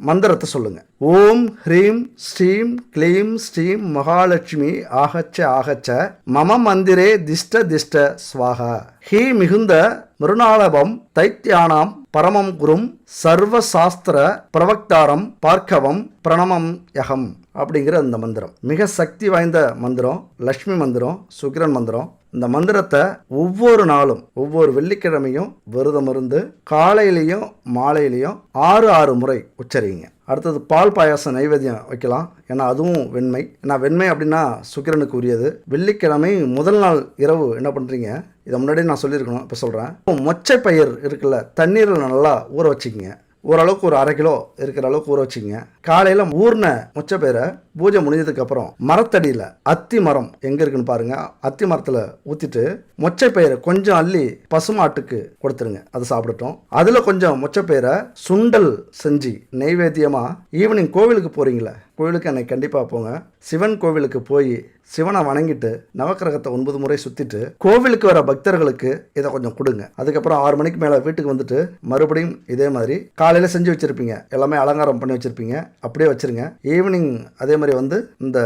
மந்திரத்தை சொல்லுங்க. ஓம் ஹ்ரீம் ஸ்ரீம் க்ளீம் ஸ்ரீம் மகாலட்சுமி ஆகச்ச ஆகச்ச மம மந்திரே திஷ்ட திஷ்ட ஸ்வாகா ஹீ மிகுந்த மிருணாளபம் தைத்தியானாம் பரமம் குரும் சர்வசாஸ்திர பிரவக்தாரம் பார்க்கவம் பிரணமம் யகம் அப்படிங்கிற அந்த மந்திரம் மிக சக்தி வாய்ந்த மந்திரம், லக்ஷ்மி மந்திரம், சுக்கிரன் மந்திரம். இந்த மந்திரத்தை ஒவ்வொரு நாளும் ஒவ்வொரு வெள்ளிக்கிழமையும் விரதம் இருந்து காலையிலையும் மாலையிலையும் 6 முறை உச்சரிங்க. அடுத்தது பால் பாயாசம் நைவேத்தியம் வைக்கலாம். ஏன்னா அதுவும் வெண்மை. ஏன்னா வெண்மை அப்படின்னா சுக்கிரனுக்கு உரியது. வெள்ளிக்கிழமை முதல் நாள் இரவு என்ன பண்ணுறீங்க, இதை முன்னாடியே நான் சொல்லியிருக்கணும், இப்போ சொல்கிறேன். மொச்சை பயிர் இருக்குல்ல, தண்ணீரில் நல்லா ஊற வச்சுக்கிங்க. ஓரளவுக்கு ஒரு 1/2 கிலோ இருக்கிற அளவுக்கு ஊற வச்சுங்க. காலையில் ஊர்ன மொச்சை பயிரை பூஜை முடிஞ்சதுக்கப்புறம் மரத்தடியில் அத்தி மரம் எங்கே இருக்குன்னு பாருங்கள், அத்தி மரத்தில் ஊற்றிட்டு மொச்சை பயிரை கொஞ்சம் அள்ளி பசுமாட்டுக்கு கொடுத்துருங்க, அது சாப்பிடட்டும். அதில் கொஞ்சம் மொச்சை பயிரை சுண்டல் செஞ்சு நெய்வேத்தியமாக ஈவினிங் கோவிலுக்கு போகிறீங்களே, கோவிலுக்கு அன்னைக்கு கண்டிப்பாக போங்க. சிவன் கோவிலுக்கு போய் சிவனை வணங்கிட்டு நவக்கிரகத்தை 9 முறை சுற்றிட்டு கோவிலுக்கு வர பக்தர்களுக்கு இதை கொஞ்சம் கொடுங்க. அதுக்கப்புறம் 6 மணிக்கு மேலே வீட்டுக்கு வந்துட்டு மறுபடியும் இதே மாதிரி காலையில் செஞ்சு வச்சுருப்பீங்க, எல்லாமே அலங்காரம் பண்ணி வச்சுருப்பீங்க, அப்படியே வச்சுருங்க. ஈவினிங் அதே மாதிரி வந்து இந்த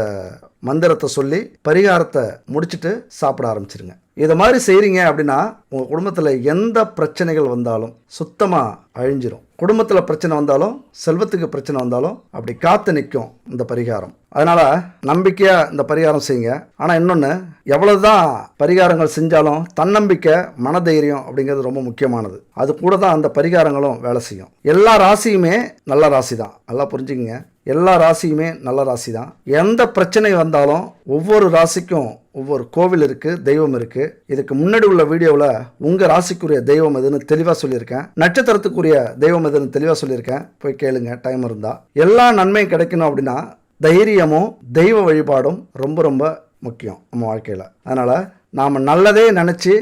மந்திரத்தை சொல்லி பரிகாரத்தை முடிச்சுட்டு சாப்பிட ஆரம்பிச்சிருங்க. இதை மாதிரி செய்கிறீங்க அப்படின்னா உங்கள் குடும்பத்தில் எந்த பிரச்சனைகள் வந்தாலும் சுத்தமாக அழிஞ்சிரும். குடும்பத்தில் பிரச்சனை வந்தாலும் செல்வத்துக்கு பிரச்சனை வந்தாலும் அப்படி காத்து நிற்கும் இந்த பரிகாரம். அதனால் நம்பிக்கையாக இந்த பரிகாரம் செய்யுங்க. ஆனால் இன்னொன்று, எவ்வளோதான் பரிகாரங்கள் செஞ்சாலும் தன்னம்பிக்கை, மனதைரியம் அப்படிங்கிறது ரொம்ப முக்கியமானது. அது கூட தான் அந்த பரிகாரங்களும் வேலை செய்யும். எல்லா ராசியுமே நல்ல ராசி தான், நல்லா புரிஞ்சுக்கங்க. எல்லா ராசியுமே நல்ல ராசி தான். எந்த பிரச்சனை வந்தாலும் ஒவ்வொரு ராசிக்கும் ஒவ்வொரு கோவில் இருக்குது, தெய்வம் இருக்குது. இதுக்கு முன்னாடி உள்ள வீடியோவில் உங்கள் ராசிக்குரிய தெய்வம் எதுன்னு தெளிவாக சொல்லியிருக்கேன், நட்சத்திரத்துக்குரிய தெய்வம் எதுன்னு தெளிவாக சொல்லியிருக்கேன், போய் கேளுங்க டைம் இருந்தால். எல்லா நன்மையும் கிடைக்கணும் அப்படின்னா தைரியமும் தெய்வ வழிபாடும் ரொம்ப ரொம்ப முக்கியம் நம்ம வாழ்க்கையில். அதனால் நாம் நல்லதே நினச்சி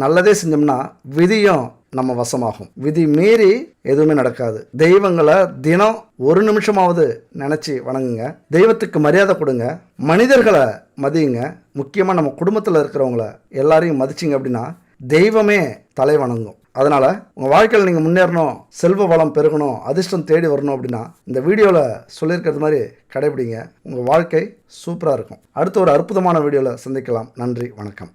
நல்லதே செஞ்சோம்னா விதியும் நம்ம வசமாகும். விதி மீறி எதுவுமே நடக்காது. தெய்வங்களை தினம் 1 நிமிஷமாவது நினச்சி வணங்குங்க. தெய்வத்துக்கு மரியாதை கொடுங்க. மனிதர்களை மதியுங்க. முக்கியமாக நம்ம குடும்பத்தில் இருக்கிறவங்கள எல்லாரையும் மதிச்சிங்க அப்படின்னா தெய்வமே தலை வணங்கும். அதனால் உங்கள் வாழ்க்கையில் நீங்கள் முன்னேறணும், செல்வ வளம் பெருகணும், அதிர்ஷ்டம் தேடி வரணும் அப்படின்னா இந்த வீடியோவில் சொல்லியிருக்கிறது மாதிரி கடைபிடிங்க. உங்கள் வாழ்க்கை சூப்பராக இருக்கும். அடுத்த ஒரு அற்புதமான வீடியோவில் சந்திக்கலாம். நன்றி, வணக்கம்.